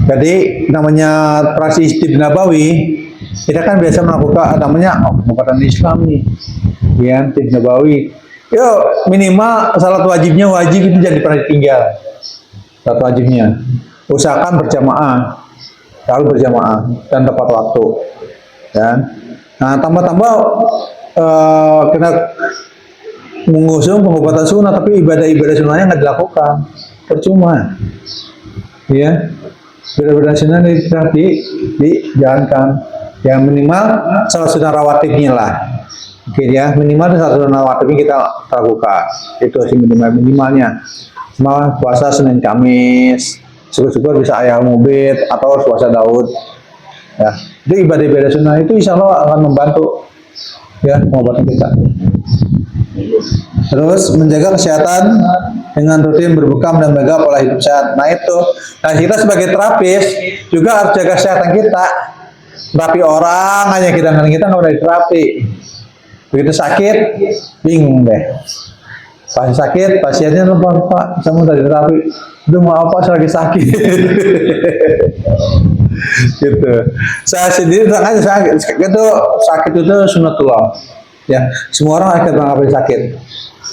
Jadi namanya praksi istib nabawi, kita kan biasa melakukan namanya pengobatan Islam nih, ya, istib nabawi. Yo minimal salat wajibnya wajib itu jangan pernah ditinggal. Salat wajibnya, usahakan berjamaah. Selalu berjamaah dan tepat waktu, ya. Nah, tambah kita mengusung pengobatan sunnah, tapi ibadah sunnahnya nggak dilakukan, percuma, ya. Ibadah sunnah dijalankan, ya minimal salat sunnah rawatibnya lah, oke ya, minimal salat sunnah rawatibnya kita lakukan, itu sih minimalnya. Semua puasa Senin Kamis. Syukur-syukur bisa ayam mubit atau puasa Daud, ya. Itu ibadah-ibadah sunnah itu insya Allah akan membantu ya pengobatan kita. Terus menjaga kesehatan dengan rutin berbekam dan menjaga pola hidup sehat. Nah itu, nah kita sebagai terapis juga harus jaga kesehatan kita. Terapi orang hanya kita nggak udah diterapi. Begitu sakit, bingung deh. Pas sakit, pasiennya lupa Pak, saya mau dari terapi. Itu mau apa? Saya lagi sakit. Gitu. Saya sendiri itu sakit itu sunatullah. Ya, semua orang akan mengalami sakit.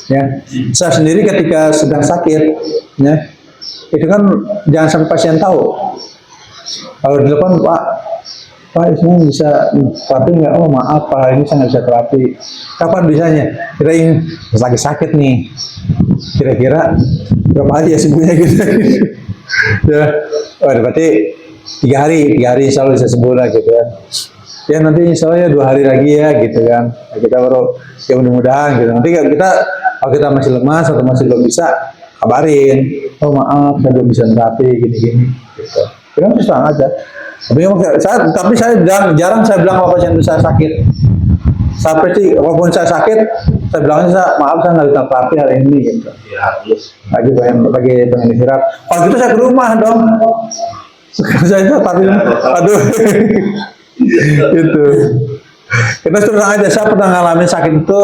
Ya, saya sendiri ketika sedang sakit, ya, itu kan jangan sampai pasien tahu. Kalau di depan Pak, ini bisa terapi nggak? Oh maaf Pak, ini saya nggak bisa terapi. Kapan bisanya? Kita ingin lagi sakit nih. Kira-kira berapa hari ya sembuhnya gitu? Ya, berarti 3 hari insya Allah bisa sembuh lah gitu kan. Ya nanti insya Allah ya 2 hari lagi ya gitu kan. Nah, kita baru ya mudah-mudahan gitu. Nanti kita kalau kita masih lemas atau masih belum bisa, kabarin. Oh maaf, saya belum bisa terapi gini-gini. Gitu. Kita terus terang aja. Tapi saya jarang saya bilang kalau pasien saya sakit. Sampai sih, walaupun saya sakit, saya bilangnya maaf saya nggak bisa terapi hari ini. Gitu. Lagi pengen istirahat. Kalau gitu saya ke rumah dong. Saya itu tapi aduh. Itu kita terus aja. Saya pernah ngalamin sakit itu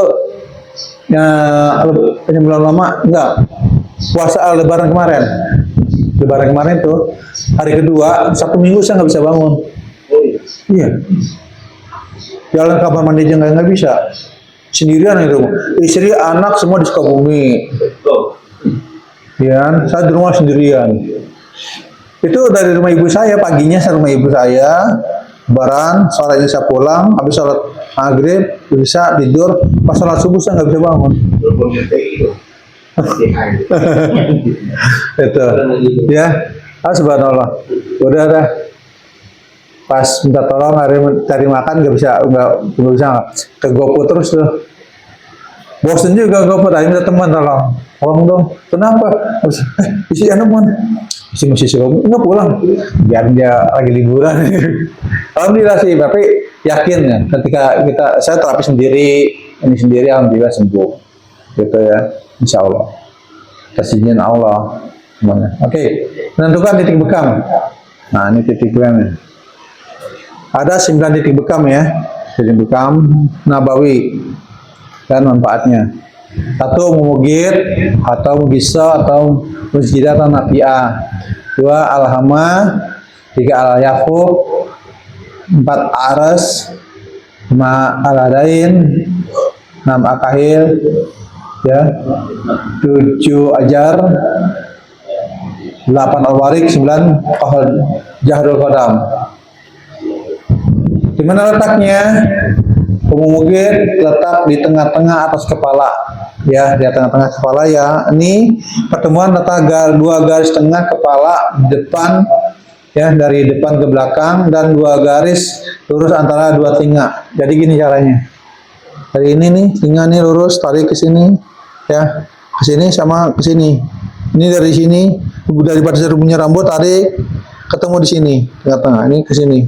ya penyembuhan lama enggak puasa lebaran kemarin tuh hari kedua 1 minggu saya nggak bisa bangun. Iya, jalan kamar mandi aja nggak bisa, sendirian di rumah, istri anak semua di Sukabumi. Ya, saya di rumah sendirian. Itu dari rumah ibu saya, paginya saya rumah ibu saya, lebaran, sorenya saya pulang, habis sholat maghrib, bisa tidur, pas sholat subuh saya nggak bisa bangun. Itu, ya, subhanallah, udah dah, pas minta tolong hari cari makan nggak bisa ke GoFood terus tuh, bosen juga GoFood, akhirnya teman tolong dong, kenapa? Isi anak mana? Masih nggak pulang, biar dia lagi liburan. Alhamdulillah sih, tapi yakin ya, ketika saya terapi sendiri, ini sendiri, alhamdulillah sembuh, gitu ya, insya Allah, kasihnya Allah, semuanya. Oke, menentukan titik bekam. Nah ini titik bekamnya. Ada 9 titik bekam ya, titik bekam nabawi dan manfaatnya. 1 mumugit atau mubisa atau musjidah atau nafi'ah. 2 alhama. 3 al-yafuq. 4 aras. 5 aladain. 6 akahil. Ya. 7 ajar. 8 alwarik. 9 jahrul qadam. Di mana letaknya? Mumugit letak di tengah-tengah atas kepala, ya, di tengah-tengah kepala ya. Ini pertemuan letak 2 garis tengah kepala depan, ya, dari depan ke belakang, dan 2 garis lurus antara 2 telinga. Jadi gini caranya. Dari ini nih, telinga nih lurus, tarik ke sini, ya, ke sini sama ke sini. Ini dari sini, dari pada serumnya rambut tarik, ketemu di sini, tengah-tengah. Ini ke sini.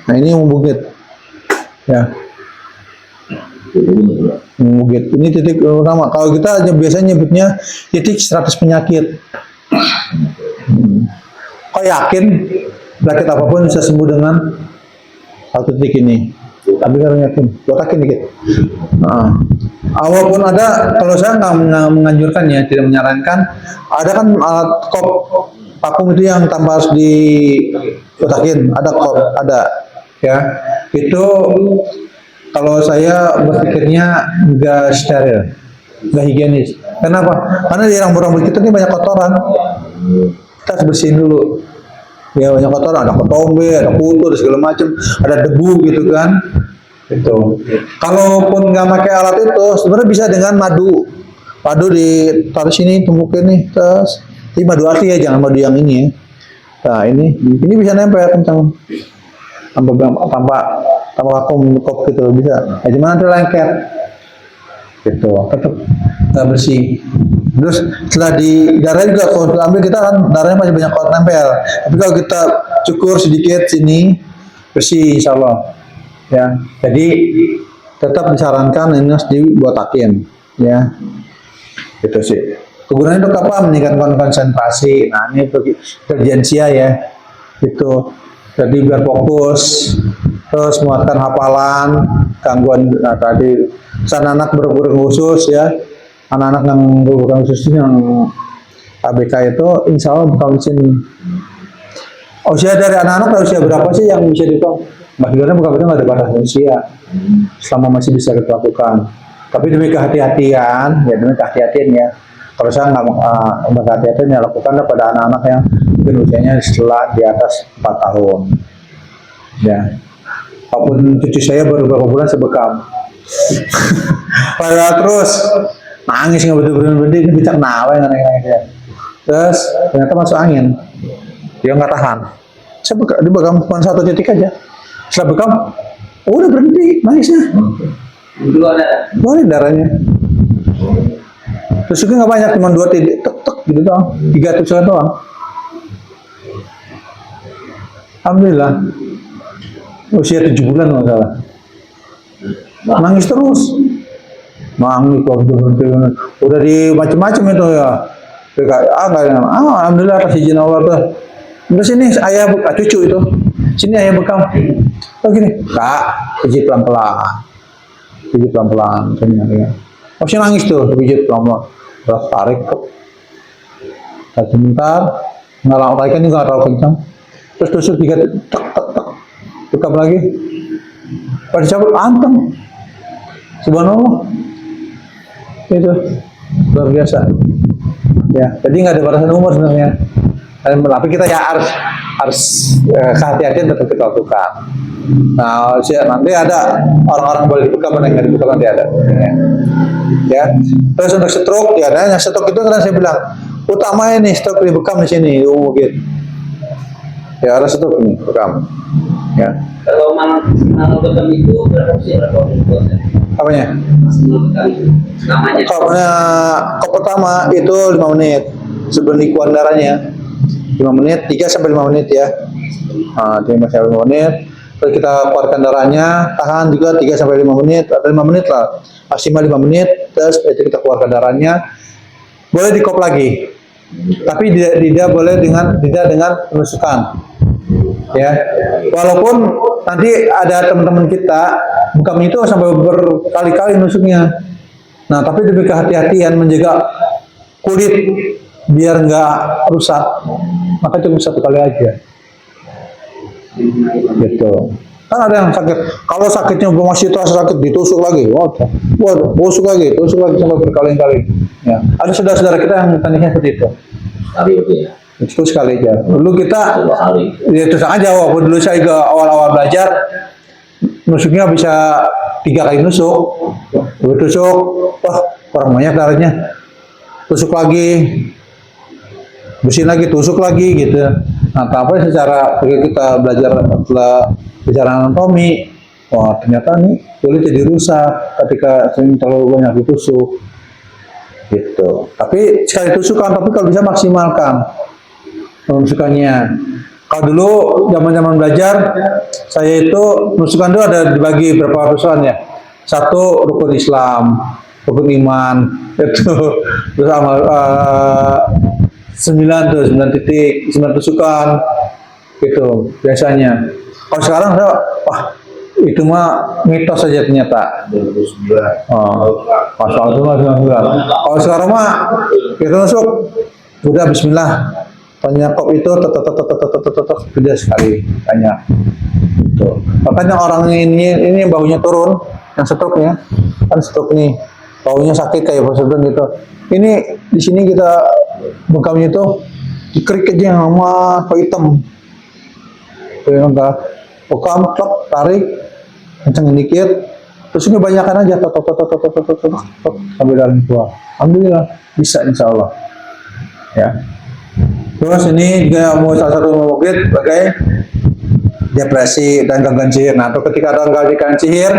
Nah ini mumugit, ya. Mumugit. Ini titik utama. Kalau kita biasanya nyebutnya titik 100 penyakit. Kau yakin penyakit apapun bisa sembuh dengan 1 titik ini? Tapi kalau yakin, kotakin dikit. Nah, walaupun ada, kalau saya nggak menganjurkan ya, tidak menyarankan. Ada kan alat kop vakum itu yang tanpa harus dikotakin. Ada kop, ada, ya. Itu kalau saya berpikirnya nggak steril, nggak higienis. Kenapa? Karena di rambut-rambut kita ini banyak kotoran. Kita harus bersihin dulu. Ya banyak kotoran, ada ketombe, ada kutu, ada segala macam, ada debu gitu kan. Itu. Kalaupun nggak pakai alat itu, sebenarnya bisa dengan madu. Madu ditaruh sini, tumpukin nih, terus. Ini madu asli ya, jangan madu yang ini ya. Nah ini bisa nempel kencang. Tanpa vakum kop gitu bisa. Nah, gimana nanti lengket gitu, tetap nggak bersih. Terus setelah di darah juga, kalau ambil kita kan darahnya masih banyak nempel. Tapi kalau kita cukur sedikit sini, bersih insya Allah. Ya, jadi tetap disarankan ini harus dibotakin, ya. Itu sih. Kegunaannya untuk apa? Meningkatkan konsentrasi. Nah, ini urgensia ya. Itu. Jadi biar fokus, terus menguatkan hafalan, gangguan tadi. Anak berkebutuhan khusus ya. Anak-anak yang berkebutuhan khusus yang ABK itu insya Allah bakal sini. Usia dari anak-anak usia berapa sih yang bisa dihitung? Sebenarnya bukan nggak ada batas usia, selama masih bisa kita lakukan. Tapi demi kehati-hatian, ya demi kehati-hatian ya. Kalau saya nggak kehati-hatian ya lakukan pada anak-anak yang mungkin usianya setelah di atas 4 tahun. Ya, walaupun cucu saya baru beberapa bulan sebekam. Padahal terus nangis nggak betul-betul ini bicak nawa yang nangis ya. Terus ternyata masuk angin, dia nggak tahan. Saya dibekam cuma 1 titik aja. Setelah bekam, udah berhenti nangisnya. Boleh darahnya. Tusuknya nggak banyak, cuma 2 titik, tek gitu doang, 3 tusukan doang. Alhamdulillah, usia 7 bulan nggak salah. Nangis terus, nangis kalau berhenti, udah di macam-macam itu ya. Alhamdulillah atas izin Allah tuh. Udah sini ayah cucu itu. Sini ayah bekam. Oh gini, Kak, pijit pelan-pelan. Pijit pelan-pelan. Masih nangis tuh, pijit pelan-pelan. Terus tarik. Sebentar, nggak lama tarikan juga terlalu kencang. Terus tusuk 3, tek. Bekam lagi. Pada cabut, anteng. Subhanallah. Itu, luar biasa. Ya, jadi nggak ada batasan umur sebenarnya. Tapi kita ya harus kehati-hatian tetap kita lakukan. Nah, nanti ada orang-orang boleh dibekam dan nggak dibekam nanti ada. Ya. Terus untuk stroke ya, nah stroke itu kan saya bilang utamanya nih stroke dibekam di sini, gitu. Ya harus stroke nih bekam. Ya. Kalau manual bekam itu berapa Apanya? Namanya. Kalau pertama itu 5 menit sebelum dikuat darahnya. 5 menit, 3 sampai 5 menit ya. 3 sampai 5 menit. Terus kita keluarkan darahnya, tahan juga 3 sampai 5 menit atau 5 menit lah. Maksimal 5 menit, terus itu kita keluarkan darahnya. Boleh dikop lagi. Tapi tidak boleh dengan penusukan. Ya. Walaupun nanti ada teman-teman kita bekam itu sampai berkali-kali nusuknya. Nah, tapi demi kehati-hatian menjaga kulit biar nggak rusak, maka cuma 1 kali aja. Gitu. Kan ada yang sakit. Kalau sakitnya masih terasa sakit, ditusuk lagi. Tusuk lagi sampai berkali-kali. Ya. Ada saudara-saudara kita yang tandingnya seperti itu. Itu sekali aja. Dulu kita, ya terus aja. Waktu dulu saya awal-awal belajar, nusuknya bisa 3 kali nusuk. Tusuk, wah kurang banyak darahnya. Tusuk lagi, bersihin lagi, tusuk lagi gitu. Nah, tapi secara kita belajar secara anatomi, wah ternyata nih kulit jadi rusak ketika terlalu banyak ditusuk. Gitu. Tapi sekali tusukan, tapi kalau bisa maksimalkan nusukannya. Kalau dulu zaman belajar, saya itu nusukan itu ada dibagi berapa tusukan ya. 1 rukun Islam, rukun iman, itu terus amal 9 titik, 9 tusukan gitu biasanya. Kalau sekarang wah itu mah mitos saja ternyata. 29. Pasal itu mah 29. Kalau sekarang mah kita nusuk udah bismillah. Penyakop itu beda sekali banyak. Gitu. Makanya orang ini bahunya turun, yang stroke-nya kan stroke nih, bahunya sakit kayak prosedur gitu. Ini di sini kita bekamnya itu dikerik aja sama hitam. Kayak enggak bekam, tarik, kencengin dikit, terus ini banyakkan aja, sampai dalam keluar. Alhamdulillah bisa insya Allah. Ya. Terus ini juga mau salah satu mungkin sebagai depresi dan gangguan sihir. Nah, atau ketika ada gangguan sihir,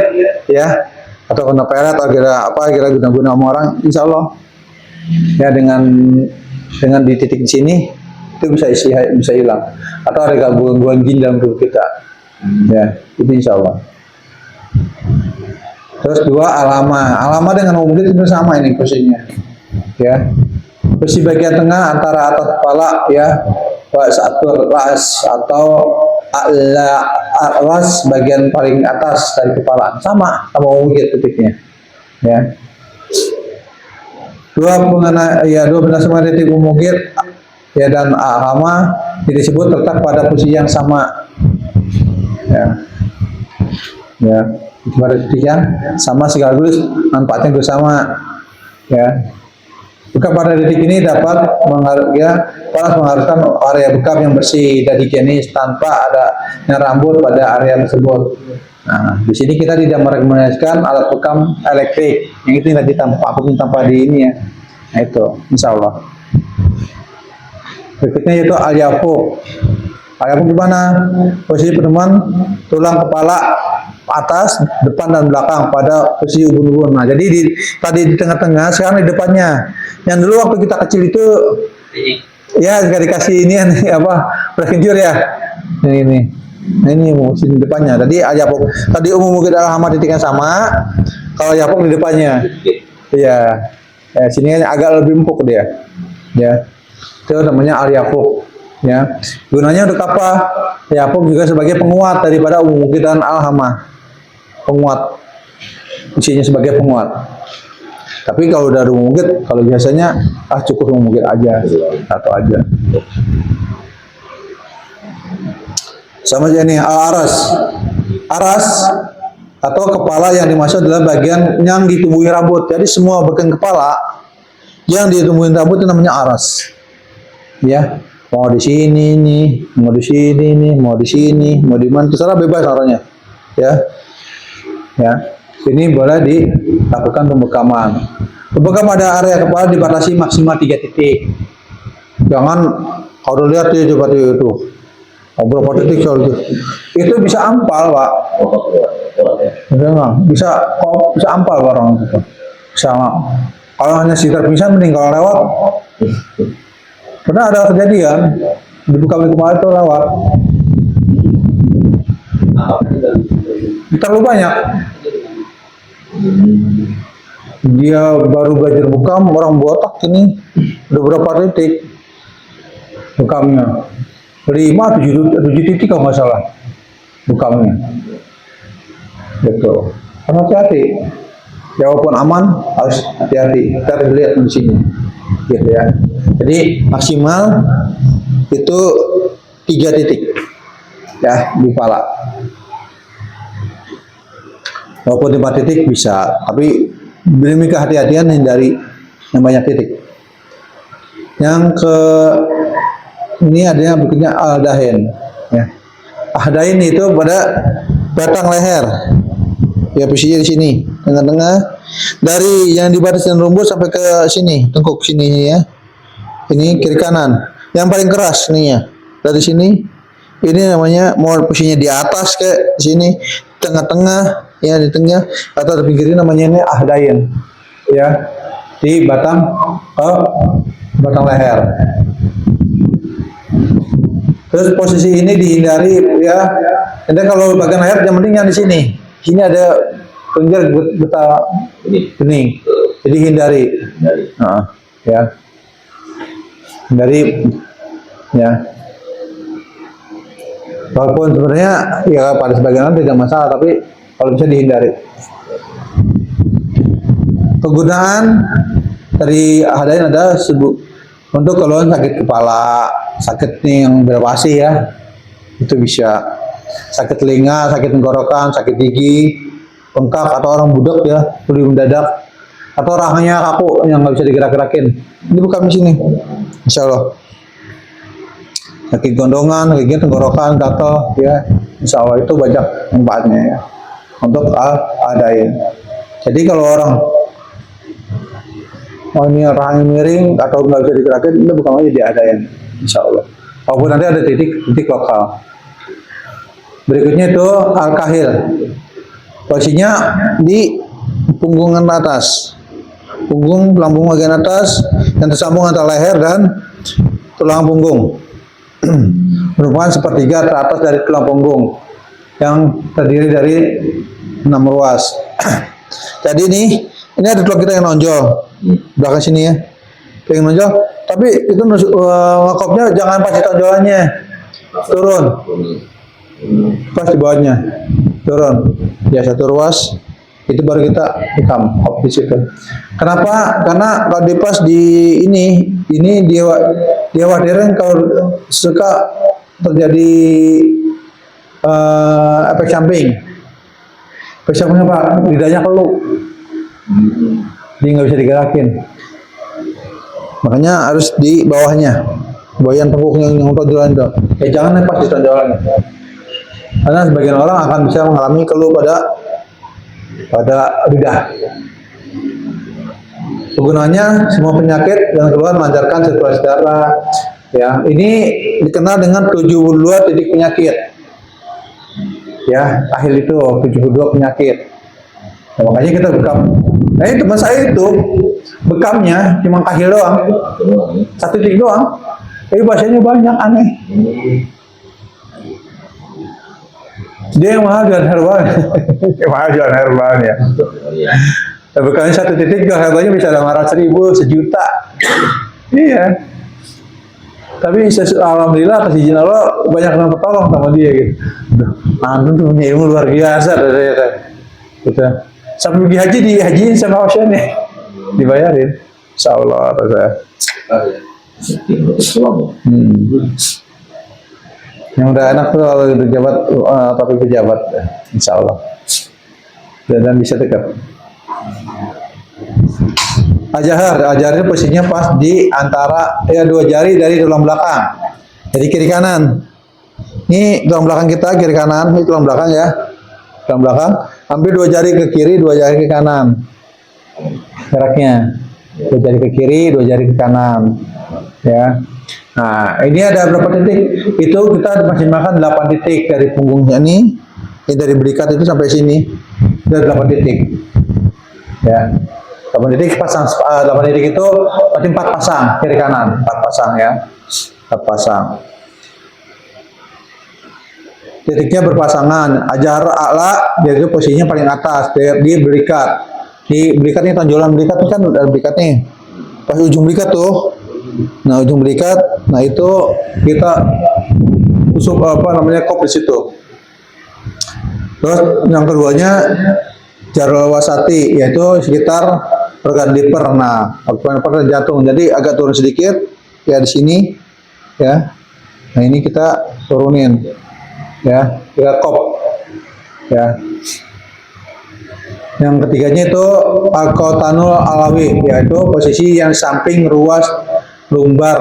ya, atau kena pelet atau kira guna-guna sama orang, insya Allah, ya dengan di titik di sini itu bisa hilang. Atau ada gangguan jin dalam tubuh kita, Ya, itu insya Allah. Terus dua alama dengan umum itu sama ini posisinya. Ya, posisi bagian tengah antara atas kepala ya, satu ras atau ras bagian paling atas dari kepala sama umum titiknya. Ya. Dua benda sama titik umum ya dan alama disebut terletak pada posisi yang sama. Ya, pada titik yang sama sekaligus manfaatnya bersama. Ya, bekam pada titik ini dapat mengharuskan area bekam yang bersih dan higienis tanpa adanya rambut pada area tersebut. Nah, di sini kita tidak merekomendasikan alat bekam elektrik yang itu tidak tanpa di ini ya. Nah itu, insya Allah. Berikutnya yaitu al-yafuk. Al-yafuk di mana? Posisi pertemuan tulang kepala atas, depan dan belakang pada posisi ubun-ubun. Nah, jadi tadi di tengah-tengah, sekarang di depannya. Yang dulu waktu kita kecil itu, ya nggak dikasih ini prekinjur ya. Ini. Nah, ini posisi di depannya. Tadi al-yafuk. Tadi umum kita alhamdulillah titiknya sama. Kalau al-yafuk di depannya. Iya. Ya, sini agak lebih empuk dia. Ya. Itu namanya al-yafuk. Ya. Gunanya untuk apa? Yafuk juga sebagai penguat daripada umukitan al-hamah. Penguat. Isinya sebagai penguat. Tapi kalau udah umukit, kalau biasanya cukup umukit aja atau aja. Sama aja nih al-aras. Aras atau kepala yang dimaksud adalah bagian yang ditumbuhi rambut. Jadi semua bagian kepala yang ditumbuhi rambut itu namanya aras. Ya, mau di sini nih, mau di sini nih, mau di sini, mau di mana terserah, bebas caranya. Ya. Ya. Ini boleh dilakukan pembekaman. Pembekaman pada area kepala dibatasi maksimal 3 titik. Jangan kalau lihat ya coba itu. Berapa titik soal itu bisa ampal, Pak. Bisa ampal orang itu. Sama. Kalau hanya sekitar bisa mending kalau lewat. Pernah ada kejadian dibuka kepala itu lewat. Terlalu banyak. Dia baru belajar bukam, orang botak ini udah berapa titik bukamnya. 5-7 titik kalau nggak salah bukamnya. Betul. Karena hati-hati. Ya walaupun aman harus hati-hati. Kita harus lihat di sini. Gitu ya. Jadi maksimal itu 3 titik ya di kepala. Walaupun 5 titik bisa, tapi demi kehati-hatian hindari yang banyak titik. Yang ini adanya berikutnya al-dahin. Ya. Al-dahin itu pada batang leher. Ya posisinya di sini, tengah-tengah dari yang dibatasi rumput sampai ke sini, tengkuk sini ya. Ini kiri kanan. Yang paling keras nih ya. Dari sini ini namanya mau posisinya di atas ke sini, tengah-tengah ya di tengah atau di pinggir ini namanya ini ahdain. Ya. Di batang leher. Terus posisi ini dihindari ya. Dan kalau bagian leher yang penting yang di sini. Sini ada pinggir getah bening. Jadi hindari. Nah, ya. Hindari ya. Walaupun sebenarnya ya pada sebagian orang tidak masalah, tapi kalau bisa dihindari. Penggunaan dari ahdain ada untuk kalau sakit kepala, sakit yang berwasi ya, itu bisa. Sakit telinga, sakit tenggorokan, sakit gigi, bengkak atau orang budak ya, tuli mendadak, atau rahangnya kaku yang nggak bisa digerak-gerakin. Ini bukan di sini, insya Allah. Sakit gondongan, sakit tenggorokan, gatal, ya, insya Allah itu banyak manfaatnya ya. Untuk adain. Jadi kalau orang ini rahangnya miring atau nggak bisa digerakin, ini bukan lagi diadain, insya Allah. Walaupun nanti ada titik lokal. Berikutnya itu al-kahil. Posisinya di punggungan atas. Punggung, lambung bagian atas yang tersambung antara leher dan tulang punggung. Merupakan sepertiga teratas dari tulang punggung. yang terdiri dari 6 ruas. Jadi ini ada tulang kita yang nonjol belakang sini ya, yang nonjol. Tapi itu ngekopnya jangan pas di tonjolannya, turun, pas di bawahnya, turun. Ya satu ruas, itu baru kita ikam kop di situ. Kenapa? Karena kalau dipas di ini dia wadirin kalau suka terjadi efek samping. Efek sampingnya apa? Lidahnya keluh, dia nggak bisa digerakin. Makanya harus di bawahnya, bagian tengkuk yang tonjolan itu. Jangan pas di tonjolan. Karena sebagian orang akan bisa mengalami keluh pada lidah. Kegunaannya semua penyakit dan keluhan melancarkan sirkulasi darah. Ya, ini dikenal dengan 72 titik penyakit. Ya, akhir itu 72 penyakit. Nah, makanya kita bekam. Nah, ini teman saya itu bekamnya cuma kahil doang, 1 titik doang. Tapi bahasanya banyak, aneh. Dia yang mahal jualan herbal, mahal jualan herbal ya. Bekalnya 1 titik, jual herbalnya bisa 500.000, 1 juta. Iya. Tapi alhamdulillah atas izin Allah banyak yang tertolong sama dia gitu. Antum tuh punya ilmu luar biasa, kita. Sampai pergi haji dihajiin sama Oceannya, dibayarin. Insya Allah saya. Yang udah enak tuh kalau pejabat, tapi pejabat, insya Allah. Dan bisa dekat. Ajarnya posisinya pas di antara 2 jari dari tulang belakang. Jadi kiri kanan. Ini tulang belakang kita, kiri kanan, ini tulang belakang ya. Tulang belakang, ambil 2 jari ke kiri, 2 jari ke kanan. Jaraknya. 2 jari ke kiri, 2 jari ke kanan. Ya. Nah, ini ada berapa titik? Itu kita masih makan 8 titik dari punggungnya ini dari belikat itu sampai sini. Ada 8 titik. Ya. 8 titik pasang, 8 titik itu berarti 4 pasang kiri kanan, 4 pasang ya. 4 pasang. Titiknya berpasangan. Ajar a'la dia itu posisinya paling atas, di belikat. Di belikat ini tonjolan belikat ini kan ada belikat nih. Pas ujung belikat tuh. Nah, ujung belikat, nah itu kita usuk kop di situ. Terus yang keduanya jarul wasati, yaitu sekitar organ liver. Nah, organ jantung. Jadi agak turun sedikit ya di sini ya. Nah, ini kita turunin ya, kita kop ya. Yang ketiganya itu al-qatanul alawi, yaitu posisi yang samping ruas lumbar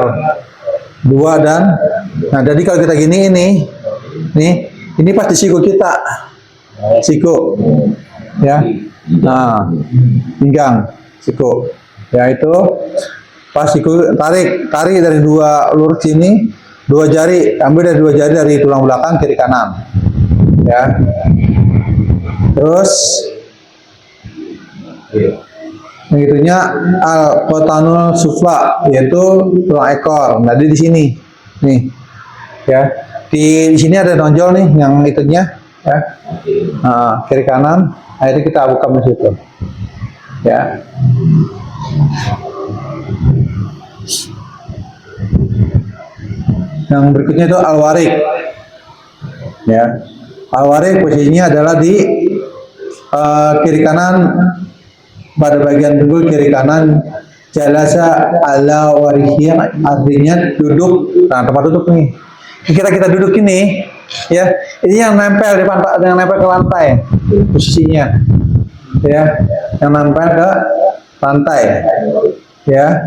2 dan nah jadi kalau kita gini ini pasti siku kita, siku ya. Nah, pinggang siku ya, itu pas siku tarik dari 2 lurus sini, 2 jari ambil dari 2 jari dari tulang belakang kiri kanan ya. Terus itunya al-qatanul sufla, yaitu tulang ekor. Nah, di sini nih ya, di sini ada nonjol nih yang itunya ya. Nah, kiri kanan, akhirnya kita buka di situ ya. Yang berikutnya itu al-warik ya. Al-warik posisinya adalah di kiri kanan, pada bagian tunggul kiri kanan. Jalasa ala warihiyah, artinya duduk. Nah, tempat duduk nih. Kita duduk ini ya, ini yang nempel di pantai, yang nempel ke lantai posisinya ya, yang nempel ke lantai ya.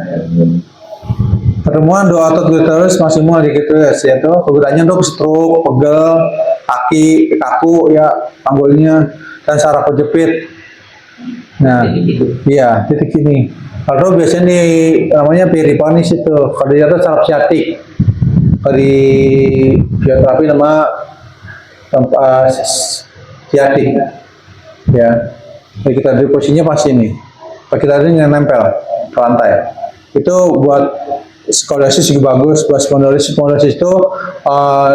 Pertemuan dua otot gluteus maksimal di gluteus, yaitu kegunaannya untuk stroke, pegel, kaki, kaku ya, panggulnya, dan saraf penjepit. Nah, iya titik ini. Kalau biasanya namanya peripanis itu, kalau di atas saraf siatik. Kalau di fizioterapi nama siatik. Ya, jadi kita di posisinya pas ini. Kalau kita ini yang nempel ke lantai. Itu buat skoliosis juga bagus, buat spondylosis itu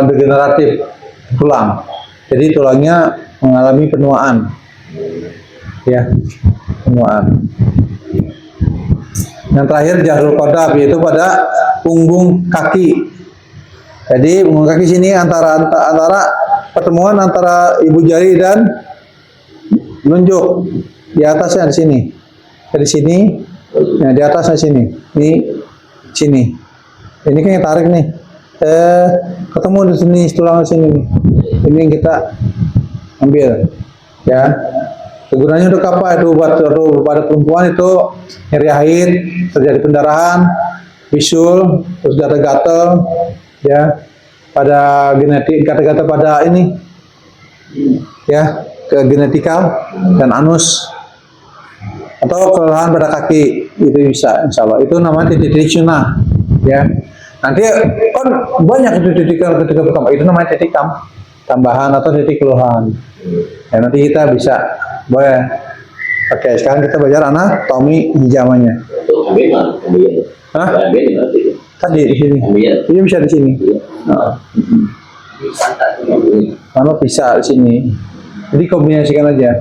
degeneratif tulang. Jadi tulangnya mengalami penuaan, ya, penuaan. Yang terakhir jahrul qadab, yaitu pada punggung kaki. Jadi punggung kaki sini antara pertemuan antara ibu jari dan menunjuk di atasnya di sini. Dari sini, nah di atasnya sini. Ini sini. Ini kan yang tarik nih. Ketemu di sini tulang di sini. Ini yang kita ambil, ya. Kegunaannya untuk apa? Itu pada perempuan itu nyeri haid, terjadi pendarahan, bisul, terus gatal-gatal, ya. Pada genetik, gatal-gatal pada ini, ya, ke genetikal dan anus, atau kelelahan pada kaki, itu bisa, insya Allah. Itu namanya titik sunnah, ya. Nanti kan banyak titik ketika pertama, itu namanya titik tambahan atau titik keluhan. Ya, nanti kita bisa boleh. Oke, sekarang kita belajar anatomi hijamanya. Hah? Tadi di sini. Ini bisa di sini. Kalau bisa di sini. Jadi kombinasikan aja.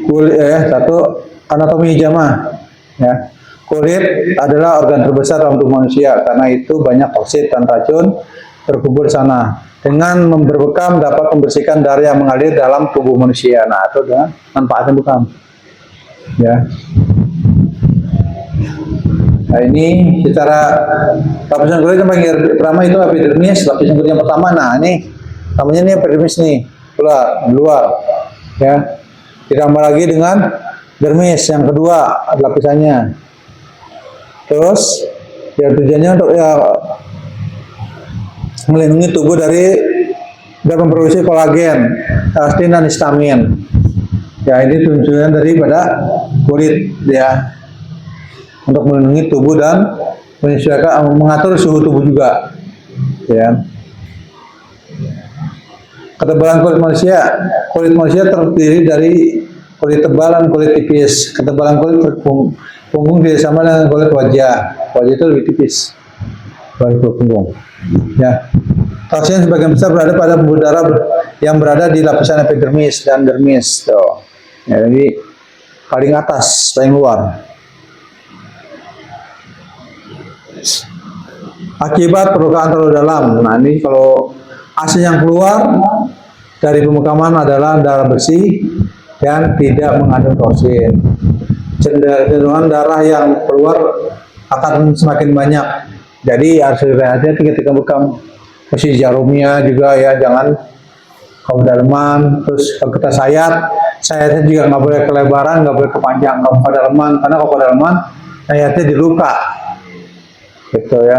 Kulit, satu anatomi hijamah, ya. Kulit adalah organ terbesar dalam tubuh manusia, karena itu banyak toksit dan racun terkubur di sana. Dengan berbekam dapat membersihkan darah yang mengalir dalam tubuh manusia. Nah, itu adalah manfaatnya bekam, ya. Nah, ini secara lapisan kulit yang paling pertama itu epidermis, lapisan kulit yang pertama. Nah, ini namanya ini epidermis nih, luar, ya. Ditambah lagi dengan dermis yang kedua lapisannya. Terus ya tujuannya untuk ya melindungi tubuh dari dan memproduksi kolagen, elastin dan histamin. Ya, ini tujuan daripada kulit, ya, untuk melindungi tubuh dan menyesuaikan, mengatur suhu tubuh juga, ya. Ketebalan kulit manusia terdiri dari kulit tebal dan kulit tipis. Ketebalan kulit punggung tidak sama dengan kulit wajah. Wajah itu lebih tipis dari kulit punggung. Ya. Toksin sebagian besar berada pada pembuluh darah yang berada di lapisan epidermis dan dermis. Tuh. Ya, jadi paling atas, paling luar. Akibat perlukaan terlalu dalam. Nah, ini kalau hasil yang keluar dari pemakaman adalah darah bersih dan tidak mengandung toksin. Cenderungan darah yang keluar akan semakin banyak. Jadi harus hati-hati ketika bekam. Mesti jarumnya juga, ya, jangan kalau daleman. Terus kalau kita sayatnya juga nggak boleh kelebaran, nggak boleh kepanjang. Kalau daleman, karena kalau daleman sayatnya diluka, gitu, ya.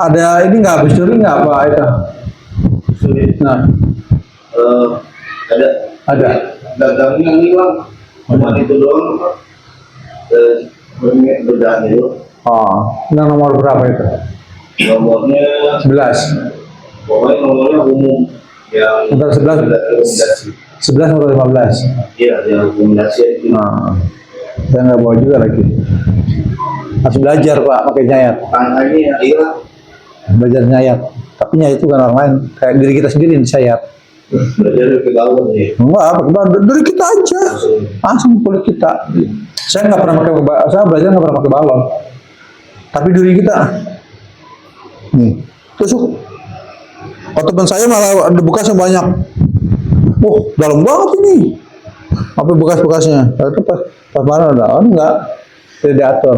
Ada ini nggak, habis curi nggak Pak itu? Nah, ada. Dagangnya ini Bang, cuma itu doang Pak. Bedanya itu. Oh, ini nomor berapa itu? Nomornya 11. pokoknya nomornya umum yang Nomor 11. rekomendasi. 11 atau 15? Iya, yang rekomendasi itu. Nah, saya nggak bawa juga lagi. Harus belajar Pak, pakai nyayat. Tangannya iya. Belajar nyayat. Tapi nyayat itu kan orang lain. Kayak diri kita sendiri yang disayat. Belajar ke bawah nih. Enggak, dari kita aja. Langsung kulit kita. Saya nggak pernah pakai, saya belajar nggak pernah pakai balon. Tapi diri kita. Nih, tusuk. Oh, teman saya malah ada bekasnya banyak. Oh, dalam banget ini. Apa bekas-bekasnya? Itu pas mana ada? Oh, enggak. Tidak diatur.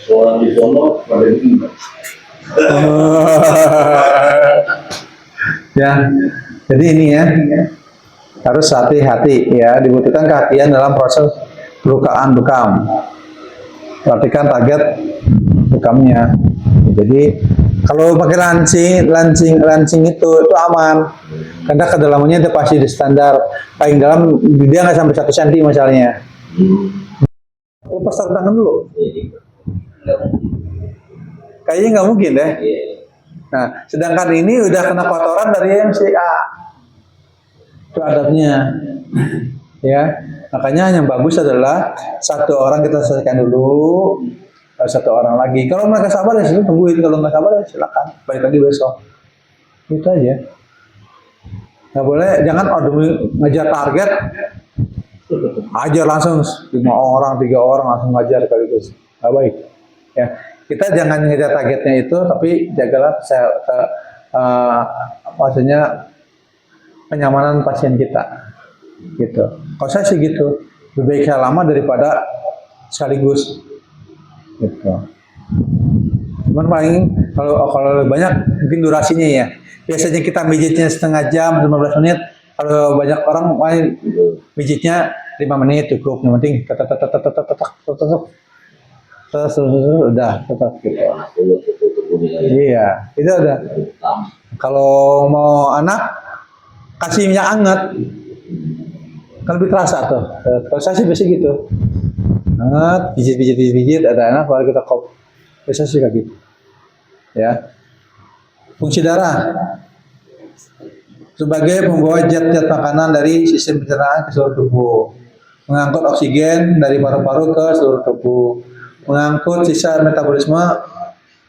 Soal di sono pada ini. Ya, jadi ini, ya, harus hati-hati, ya, dibutuhkan kehatian dalam proses pelukaan bekam. Perhatikan target bekamnya. Jadi kalau pakai lancing itu aman, karena kedalamannya itu pasti di standar paling dalam, dia nggak sampai 1 cm misalnya. Lepas sarung tangan dulu. Kayaknya nggak mungkin deh. Nah, sedangkan ini udah kena kotoran dari yang si A. Itu adabnya. Ya, makanya yang bagus adalah satu orang kita selesaikan dulu, satu orang lagi. Kalau mereka sabar ya silakan tungguin, kalau nggak sabar ya silakan balik lagi besok. Itu aja. Nggak boleh, jangan demi ngejar target ajar langsung 5 orang, 3 orang langsung ngajar sekaligus. Nggak baik. Ya, kita jangan ngejar targetnya itu, tapi jagalah maksudnya kenyamanan pasien kita. Gitu. Kalau saya sih gitu, lebih baik lama daripada sekaligus. Gitu. Cuman paling kalau lebih banyak mungkin durasinya ya. Biasanya kita mijitnya setengah jam, 15 menit. Kalau banyak orang main mijitnya 5 menit cukup. Yang penting terus udah tetap gitu. Iya, itu udah. Kalau mau anak kasih minyak hangat kan lebih terasa tuh. Kalau saya sih biasa gitu. Hangat, pijit, ada anak baru kita kop. Biasa sih kayak gitu. Ya. Fungsi darah sebagai pembawa zat-zat makanan dari sistem pencernaan ke seluruh tubuh, mengangkut oksigen dari paru-paru ke seluruh tubuh, mengangkut sisa metabolisme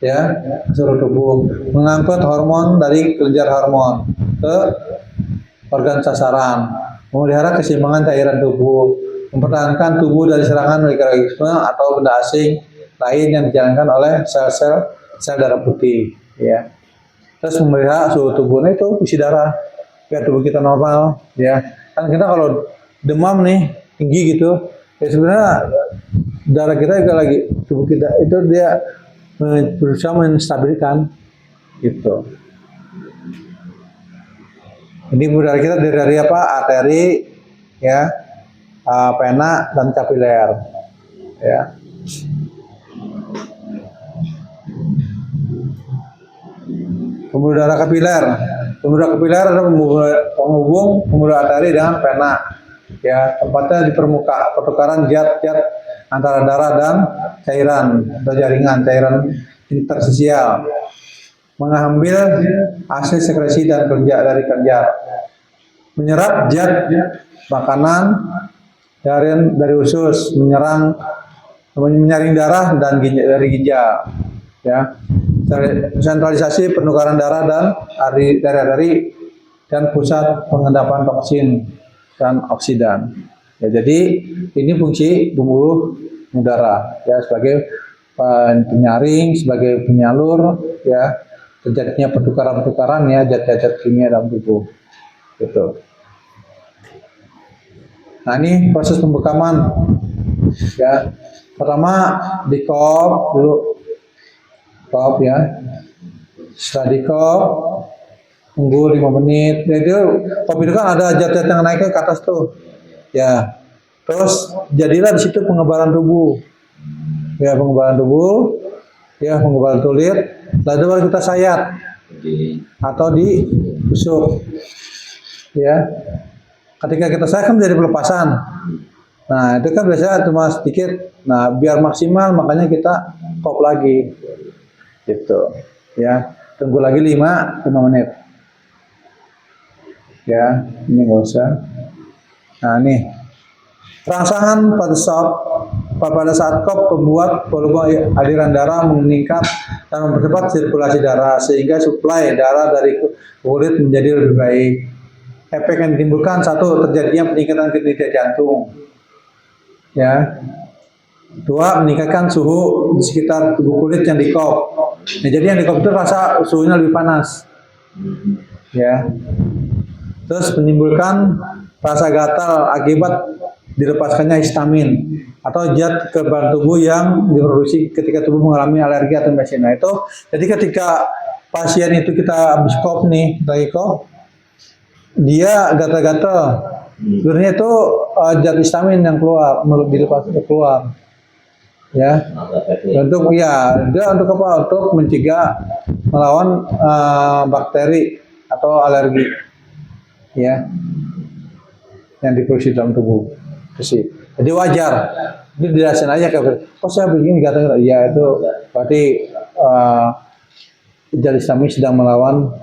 ya ke seluruh tubuh, mengangkut hormon dari kelenjar hormon ke organ sasaran, memelihara keseimbangan cairan tubuh, mempertahankan tubuh dari serangan mikroorganisme atau benda asing lain yang dijalankan oleh sel darah putih, ya. Terus memelihara suhu tubuhnya itu isi darah biar tubuh kita normal, ya. Kan kita kalau demam nih tinggi gitu, ya sebenarnya darah kita juga lagi tubuh kita itu dia berusaha menstabilkan, gitu. Ini darah kita dari apa? Arteri, ya, vena dan kapiler, ya. Pembuluh darah kapiler. Pembuluh darah kapiler adalah penghubung pembuluh arteri dengan vena. Ya, tempatnya di pertukaran zat-zat antara darah dan cairan atau jaringan cairan interstisial. Mengambil hasil sekresi dan kerja dari kelenjar. Menyerap zat makanan dari usus, menyaring darah dan dari ginjal. Ya. Sentralisasi penukaran darah dan dari dan pusat pengendapan toksin dan oksidan. Ya, jadi ini fungsi pembuluh darah ya sebagai penyaring, sebagai penyalur ya terjadinya pertukaran ya zat-zat kimia dalam tubuh. Gitu. Nah, ini proses pembekaman ya. Pertama di kop dulu. Kop ya, setelah di kop tunggu 5 menit. Jadi kop itu kan ada zat-zat yang naik ke atas tuh, ya. Terus jadilah di situ pengebaran tubuh, ya pengebaran tubuh, ya pengebaran kulit. Lalu baru kita sayat atau ditusuk, ya. Ketika kita sayat kan menjadi pelepasan. Nah itu kan biasanya cuma sedikit. Nah biar maksimal makanya kita kop lagi. Gitu ya, tunggu lagi 5 menit ya, ini nggak usah. Nah ini rangsangan pada saat kop membuat volume aliran darah meningkat dan mempercepat sirkulasi darah sehingga suplai darah dari kulit menjadi lebih baik. Efek yang ditimbulkan satu, terjadinya peningkatan detak jantung ya. 2, meningkatkan suhu di sekitar tubuh kulit yang di kop. Nah, jadi yang di kop itu rasa suhunya lebih panas, ya. Terus menimbulkan rasa gatal akibat dilepaskannya histamin atau zat kekebalan tubuh yang diproduksi ketika tubuh mengalami alergi atau infeksi. Nah itu, jadi ketika pasien itu kita habis kop nih, lagi kop, dia gatal-gatal. Sebenarnya itu zat histamin yang dilepas keluar. Ya, untuk dia untuk apa? Untuk mencegah melawan bakteri atau alergi, ya, yang diproduksi dalam tubuh. Jadi wajar. Itu dijelasin aja kayak, saya begini gatal. Ya itu berarti zat histamin sedang melawan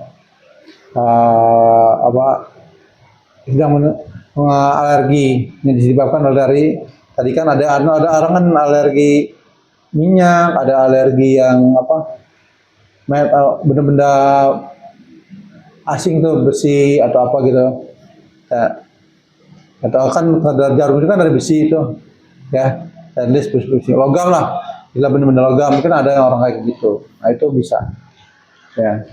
alergi yang disebabkan dari tadi kan ada orang kan alergi minyak, ada alergi yang apa, benda-benda asing tuh, besi atau apa gitu. Ya. Atau kan jarum itu kan dari besi itu, ya, stainless, besi, logam lah. Bila benda-benda logam, mungkin ada yang orang kayak gitu. Nah itu bisa. Ya.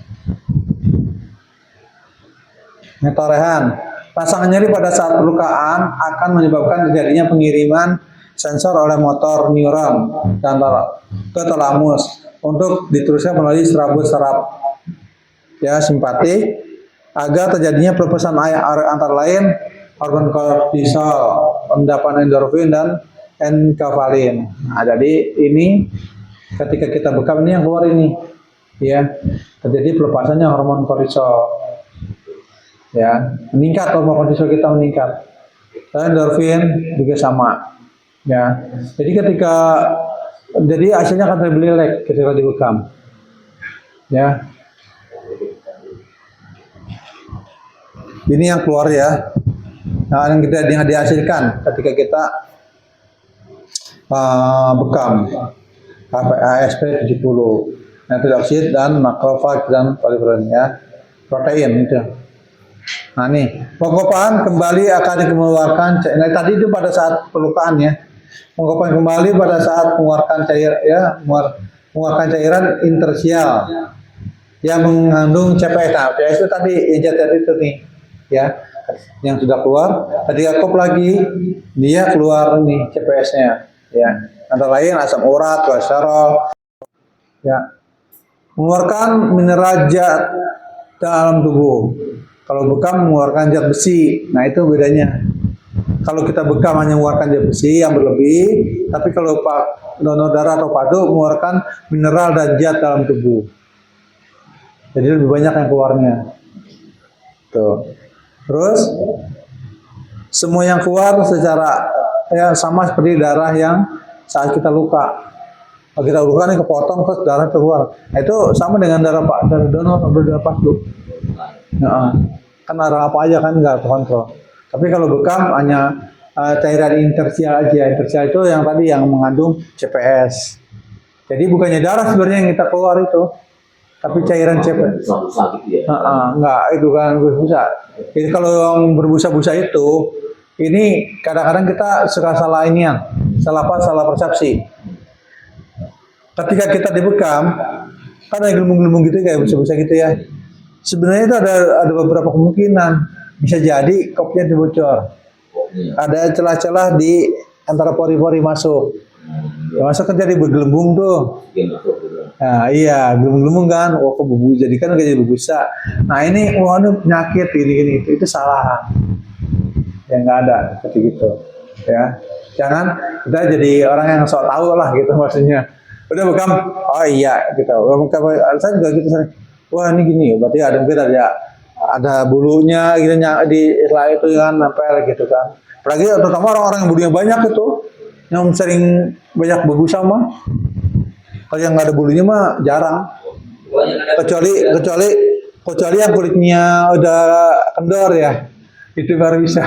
Torehan, rasakan nyeri pada saat perlukaan akan menyebabkan terjadinya pengiriman sensor oleh motor neuron ke talamus untuk diteruskan melalui serabut saraf, ya, simpatik, agar terjadinya pelepasan air antara lain hormon kortisol, endapan endorfin dan enkefalin. Nah, jadi ini ketika kita bekam ini yang keluar ini, ya, terjadi pelepasannya hormon kortisol, ya, meningkat, hormon kortisol kita meningkat, dan endorfin juga sama, ya. Jadi hasilnya akan lebih rileks ketika dibekam, ya. Ini yang keluar, ya. Nah, yang dihasilkan ketika kita bekam ASP 70, nitric oxide dan makrofag dan polifenoid, ya, protein itu. Nah nih, pengkopan kembali akan dikeluarkan. Nah, tadi itu pada saat perlukaan, ya. Pengkopan kembali pada saat mengeluarkan mengeluarkan cairan intersial yang mengandung CPS. Nah, CPS itu tadi yang tadi itu nih, ya, yang sudah keluar. Ketika kop lagi, dia keluar nih CPS-nya, ya. Antara lain asam urat, kolesterol, ya. Mengeluarkan mineral zat dalam tubuh. Kalau bekam mengeluarkan zat besi, nah itu bedanya. Kalau kita bekam hanya mengeluarkan zat besi yang berlebih, tapi kalau donor darah atau padu mengeluarkan mineral dan zat dalam tubuh. Jadi lebih banyak yang keluarnya. Tuh. Terus semua yang keluar secara, ya, sama seperti darah yang saat kita luka. Kalau kita luka nih kepotong terus darah keluar. Nah, itu sama dengan darah donor atau darah padu. Nah, kan darah apa aja kan nggak terkontrol. Tapi kalau bekam hanya cairan intersial aja. Intersial itu yang tadi yang mengandung CPS. Jadi bukannya darah sebenarnya yang kita keluar itu, tapi cairan CPS. Enggak, itu kan berbusa. Jadi kalau yang berbusa-busa itu, ini kadang-kadang kita suka salah salah persepsi. Ketika kita dibekam, kan ada gelembung-gelembung gitu kayak busa-busa gitu, ya. Sebenarnya itu ada beberapa kemungkinan. Bisa jadi kopnya dibocor. Ada celah-celah di antara pori-pori masuk. Ya, masuk kan jadi bergelembung tuh. Nah, iya, gelembung-gelembung kan. Kok bubu jadi kan kayak busa. Nah, ini ini penyakit gini itu salah. Ya nggak ada seperti gitu. Ya. Jangan kita jadi orang yang sok tahu lah gitu maksudnya. Udah bekam, oh iya gitu. Saya juga gitu sering. Wah ini gini, berarti ada mungkin ada bulunya gitu di setelah itu kan nempel gitu kan. Apalagi terutama orang-orang yang bulunya banyak itu, yang sering banyak berbusa mah. Kalau yang nggak ada bulunya mah jarang. Kecuali yang kulitnya udah kendor, ya. Itu baru bisa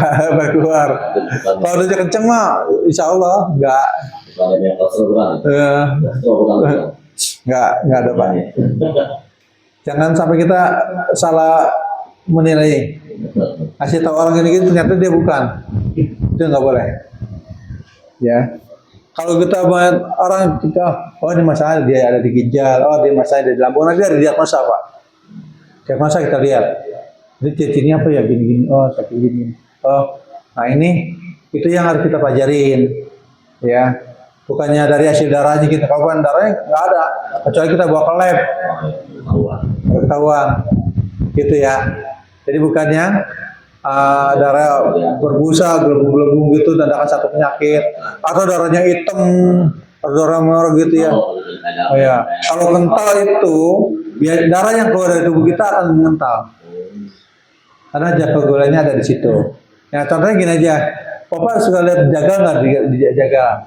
keluar. Kalau udah kenceng mah, insya Allah nggak ada Pak. Jangan sampai kita salah menilai. Kasih tahu orang ini ternyata dia bukan. Itu nggak boleh. Ya. Kalau kita orang kita, oh ini masalah dia ada di ginjal, oh dia masalah di lambung, nanti ada diagnosa Pak. Diagnosa kita lihat. Jadi cirinya apa ya, gini-gini, oh sakit gini. Oh, nah ini itu yang harus kita pelajarin, ya. Bukannya dari hasil darahnya kita, kalau darahnya nggak ada, kecuali kita bawa ke lab, ketahuan, gitu ya. Jadi bukannya darah berbusa, gelembung-gelembung gitu, tanda satu penyakit, atau darahnya hitam, atau darah merah gitu ya. Oh ya, kalau kental itu, biar darah yang keluar dari tubuh kita akan mengental. Karena jadwal gulanya ada di situ. Ya contohnya gini aja, Bapak suka lihat jaga nggak di jaga?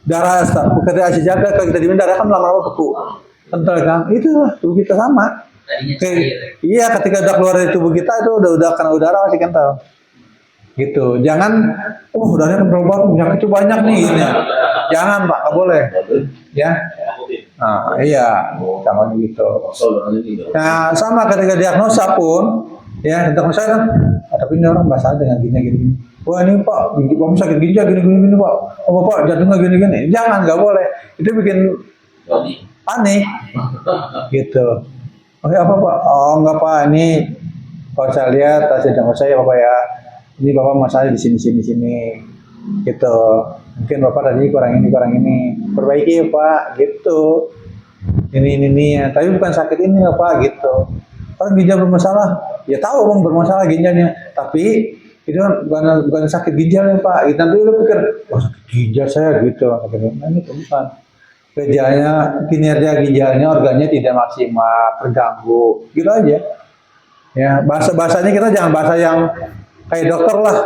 Darah ketika si jaga kalau kita diminum darah kan lama-lama beku, kental kan? Itu tubuh kita sama. Iya, ketika udah keluar dari tubuh kita itu udah karena udara masih kental. gitu. Jangan, udah ada berobat penyakit itu banyak nih, gitu. Jangan Pak, nggak boleh, ya. Nah, iya, jangan gitu. Nah, sama ketika diagnosa pun, ya, diagnosa kan, tapi ini orang bahasa dengan gini. Wah ini Pak, Bapak sakit ginjal gini Pak. Oh Bapak jantungnya gini. Jangan, nggak boleh. Itu bikin aneh, gitu. Oke apa Pak? Oh nggak Pak, ini kalau saya lihat hasil diagnosa saya Bapak ya. Ini Bapak masalah di sini, gitu. Mungkin Bapak tadi kurang ini. Perbaiki ya Pak, gitu. Ini ya. Tapi bukan sakit ini ya Pak, gitu. Kalau ginjal bermasalah, ya tahu Bang bermasalah ginjalnya. Tapi itu bukan sakit ginjal ya Pak. Gitu. Nanti lu pikir, wah sakit ginjal saya gitu. Nah ini bukan. Kerjanya, kinerja ginjalnya, organnya tidak maksimal, terganggu. Gitu aja. Ya bahasanya kita jangan bahasa yang kayak dokter lah.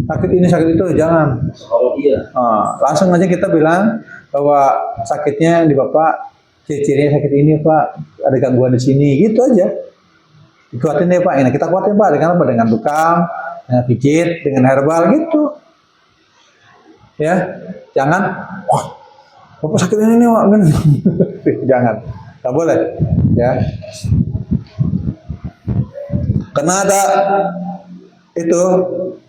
Sakit ini sakit itu jangan. Langsung aja kita bilang bahwa sakitnya di Bapak, ciri-cirinya sakit ini Pak, ada gangguan di sini, gitu aja. Dikuatin ya Pak, ini kita kuatin Pak, dengan apa? Dengan bekam, dengan pijit, dengan herbal gitu. Ya, jangan, wah, Bapak sakit ini nih Pak, jangan, nggak boleh, ya. Karena ada itu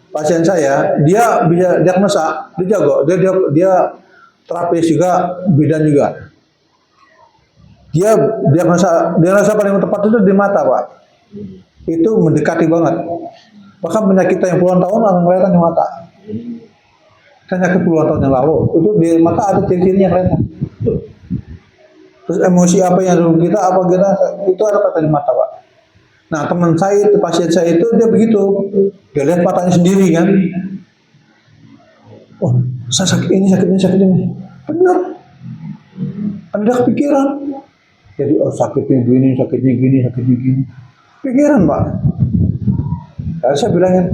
pasien saya, dia bisa diagnosa, dia jago, dia terapis juga, bidan juga. Dia diagnosa paling tepat itu di mata Pak. Itu mendekati banget. Bahkan penyakit yang puluhan tahun akan kelihatan di mata. Penyakit puluhan tahun yang lalu itu di mata ada ciri-cirinya kelihatan. Terus emosi apa yang ada kita itu ada kata di mata Pak. Nah teman saya itu, pasien saya itu dia begitu, dia lihat matanya sendiri kan. Oh saya sakit ini, benar. Ada kepikiran. Jadi sakitnya gini. Pikiran Pak. Lalu saya bilangin,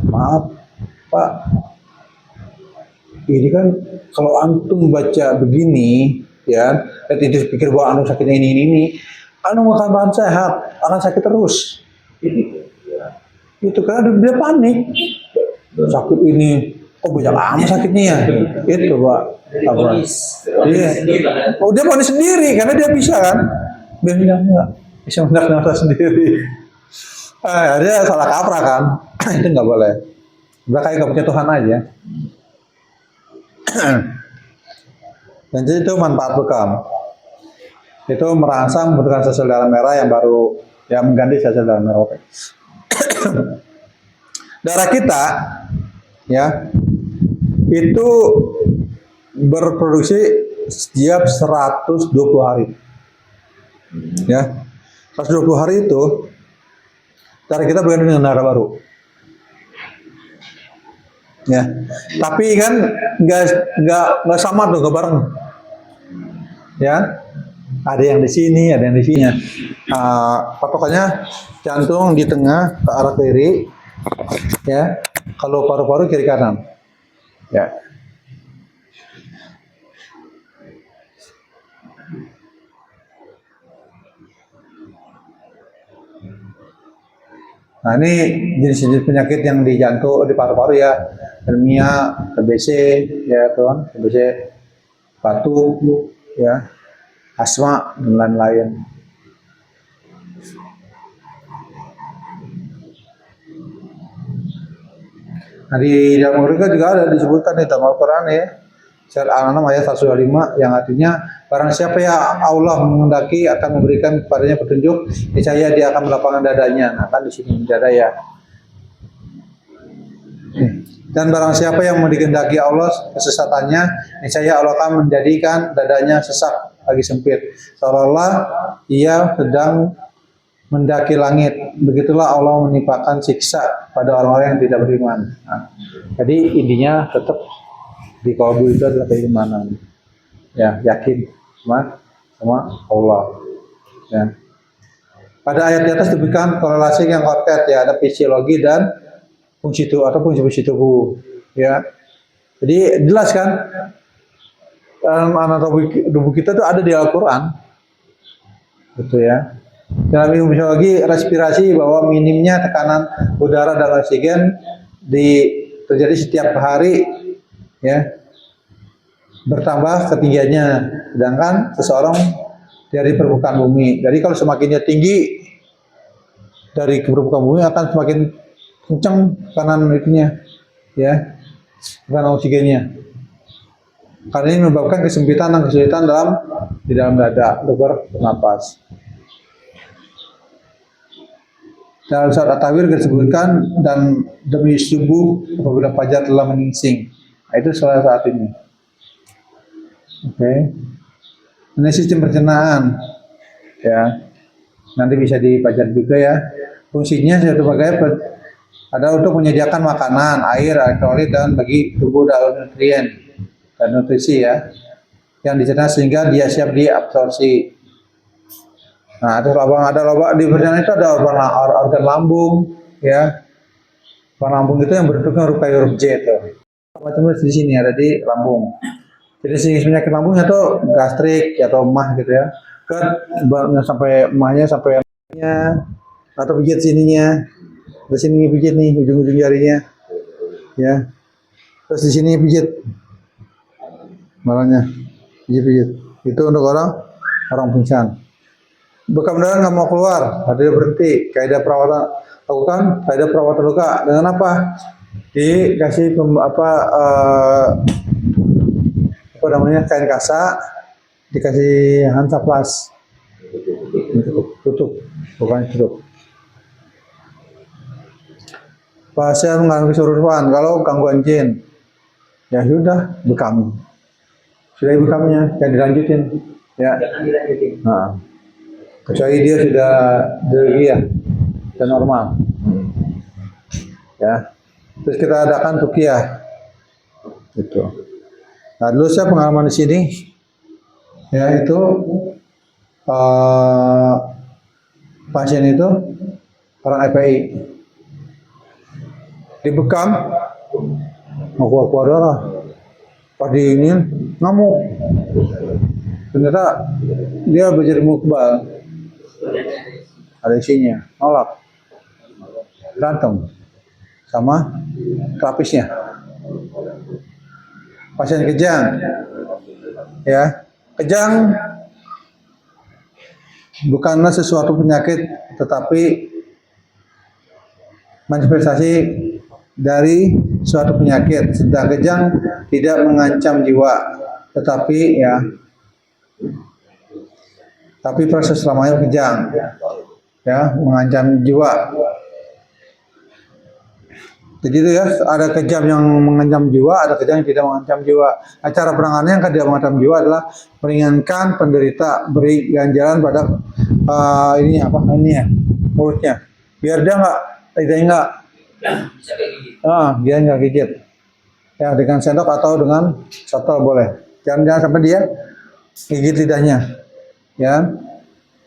maaf Pak, ini kan kalau antum baca begini, ya, tidak pikir bahwa antum sakitnya ini, antum makan bahan sehat, akan sakit terus. Itu karena dia panik. Sakit ini, kok banyak amat sakitnya ya? Itu Pak. Dia panik sendiri, karena dia bisa kan? Dia bilang enggak, bisa mendak sendiri. Dia salah kaprah kan? Itu nggak boleh. Udah kayak nggak punya Tuhan aja. Dan jadi itu manfaat bekam. Itu merangsang membentukkan sel darah merah yang baru, yang mengganti sel darah merah. Darah kita, ya, itu berproduksi setiap 120 hari. Ya, 120 hari itu darah kita berganti dengan darah baru. Ya, tapi kan nggak sama tuh, nggak bareng. Ya, ada yang di sini, ada yang di sini. Patokannya jantung di tengah ke arah kiri. Ya, kalau paru-paru kiri kanan. Ya. Nah ini jenis-jenis penyakit yang di jantung, di paru-paru ya, hernia, TBC, ya kawan, TBC, batuk, ya, asma dan lain-lain. Nah di dalam mereka juga ada disebutkan di dalam Al-Quran ya, Surat Al-An'am ayat 125 yang artinya barang siapa ya Allah menghendaki akan memberikan kepadanya petunjuk, niscaya dia akan melapangkan dadanya. Nah kan di sini dada ya. Dan barang siapa yang dikehendaki Allah kesesatannya, niscaya Allah akan menjadikan dadanya sesak lagi sempit. Seolah-olah ia sedang mendaki langit. Begitulah Allah menimpakan siksa pada orang-orang yang tidak beriman. Nah, jadi intinya tetap di kalbu itu adalah keimanan, ya, yakin sama Allah. Ya. Pada ayat di atas diberikan korelasi yang konkret ya, ada fisiologi dan fungsi tubuh atau fungsi tubuh, ya. Jadi jelas kan dalam anatomi tubuh kita itu ada di Al-Quran, gitu ya. Dalam ilmu fisiologi respirasi bahwa minimnya tekanan udara dan oksigen terjadi setiap hari, ya, bertambah ketinggiannya. Sedangkan seseorang dari permukaan bumi. Jadi kalau semakin dia tinggi dari permukaan bumi akan semakin kencang kanan itunya, ya, kanan oksigennya. Karena ini menyebabkan kesempitan dan kesulitan di dalam dada, bernapas. Dalam surat At-Tahwir disebutkan, dan demi subuh apabila fajar telah menyingsing. Nah, itu saat ini. Oke. Ini sistem pencernaan, ya. Nanti bisa dipelajari juga ya. Fungsinya sebagai ada untuk menyediakan makanan, air, elektrolit, dan bagi tubuh dalam nutrien dan nutrisi, ya, yang dicerna sehingga dia siap diabsorpsi. Nah, ada lubang di pencernaan itu ada organ lambung, ya. Organ lambung itu yang bentuknya kayak huruf J itu. Macam di sini ada di lambung. Jadi penyakit lambungnya tuh gastrik atau emah gitu ya. Sampai emahnya sampai atau pijit sininya. Di sini pijit nih ujung-ujung jarinya. Ya. Terus di sini pijit. Malahnya pijit. Itu untuk orang pingsan. Bekam darah nggak mau keluar, ada berhenti. Kaidah perawatan lakukan, kaidah perawatan luka dengan apa? Dikasih apa namanya, kain kasa, dikasih Hansaplast, tutup, bukan tutup. Pasien mengalami kesurupan, kalau gangguan jin, ya sudah bekam, sudah bekamnya, jangan dilanjutin, ya. Nah, kecuali dia sudah ya, dan normal, ya. Terus kita adakan ruqyah, gitu. Nah, dulu saya pengalaman di sini, ya, itu pasien itu orang FPI dibekam, mau keluar darah, pas ini ngamuk, ternyata dia menjadi mukbal, ada isinya, nolak, berantem sama terapisnya. Pasien kejang, ya, kejang bukanlah sesuatu penyakit, tetapi manifestasi dari suatu penyakit. Sedang kejang tidak mengancam jiwa, tetapi tapi proses selamanya kejang, ya, mengancam jiwa. Jadi itu ya, ada kejam yang mengancam jiwa, ada kejam yang tidak mengancam jiwa. Nah, cara penanganannya yang tidak mengancam jiwa adalah meringankan penderita, beri ganjalan pada mulutnya, biar dia dia nggak gigit. Ya, dengan sendok atau dengan shotol boleh. Jangan sampai dia gigit lidahnya, ya.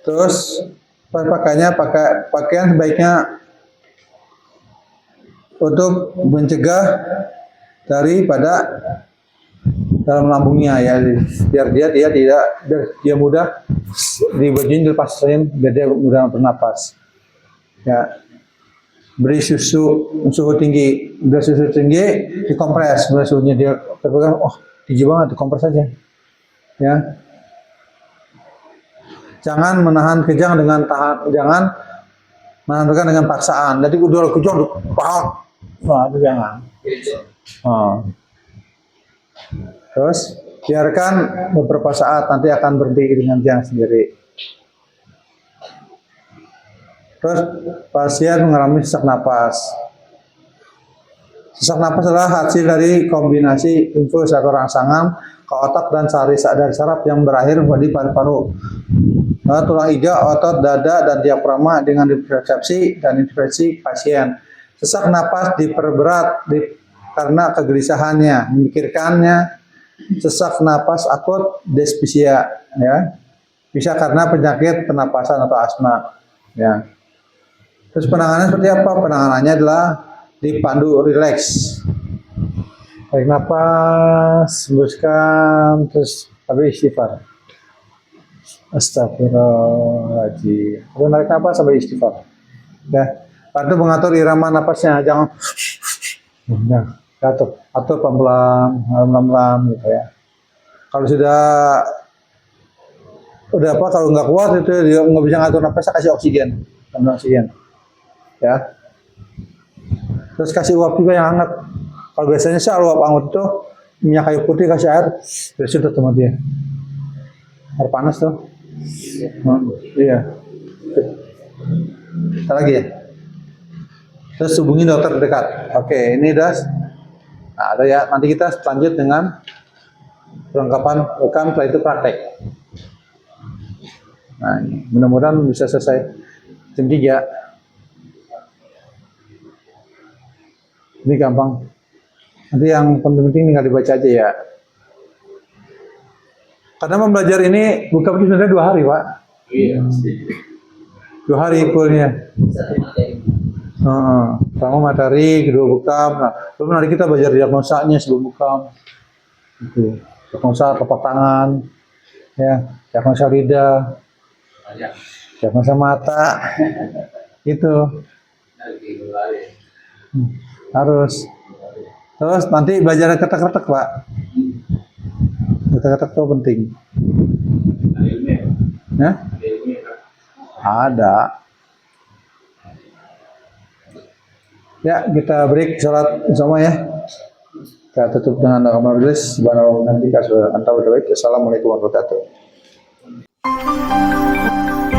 Terus pakainya pakaian sebaiknya untuk mencegah daripada dalam lambungnya, ya, biar dia mudah dibajuin dilepasin, biar dia mudah bernapas, ya. Beri suhu tinggi, dikompres, suhunya dia terpegang, tinggi banget, dikompres aja, ya. Jangan menahan kejang jangan menahan kejang dengan paksaan. Jadi udah kejang, itu jangan. Terus biarkan beberapa saat, nanti akan berhenti dengan jangan sendiri. Terus pasien mengalami sesak napas. Sesak napas adalah hasil dari kombinasi infus atau rangsangan ke otak dan dari saraf yang berakhir di paru-paru. Tulang iga, otot, dada, dan diafragma dengan dipersepsi dan intervensi pasien. Sesak napas diperberat karena kegelisahannya, memikirkannya. Sesak napas akut dyspepsia, ya, bisa karena penyakit pernapasan atau asma, ya. Terus penanganannya seperti apa? Penanganannya adalah dipandu rileks, tarik napas, hembuskan, terus habis istighfar. Astagfirullahaladzim. Tarik napas sampai istighfar, ya. Bantu mengatur irama napasnya, jangan Nah, atur pelan-pelan, pelan-pelan gitu ya. Kalau udah apa, kalau nggak kuat itu dia nggak bisa ngatur nafasnya, kasih oksigen, tambah oksigen, ya. Terus kasih uap juga yang hangat. Kalau biasanya sih uap hangat itu minyak kayu putih, kasih air, ya sudah sama dia. Air panas tuh. Iya. Ada lagi ya. Terus hubungi dokter dekat. Oke, ini udah. Nah, ada ya. Nanti kita lanjut dengan perlengkapan rekam, setelah itu praktek. Nah, ini mudah-mudahan bisa selesai jam 3. Ini gampang. Nanti yang penting-penting tinggal dibaca aja ya. Karena membelajar ini bukan sebenarnya 2 hari, Pak. Iya. 2 hari fullnya. Satu materi. Pertama materi, kedua bekam. Nah, lalu nanti kita belajar diagnosanya sebelum bekam. Gitu. Diagnosa telapak tangan, ya, diagnosa lidah, diagnosa mata, itu harus. Terus nanti belajar ketek-ketek, Pak. Ketek-ketek itu penting. Ya? Ada. Ya, kita break sholat sama ya. Kita tutup dengan doa majelis. Subhanallah nanti kasih antara baik. Assalamualaikum warahmatullahi wabarakatuh.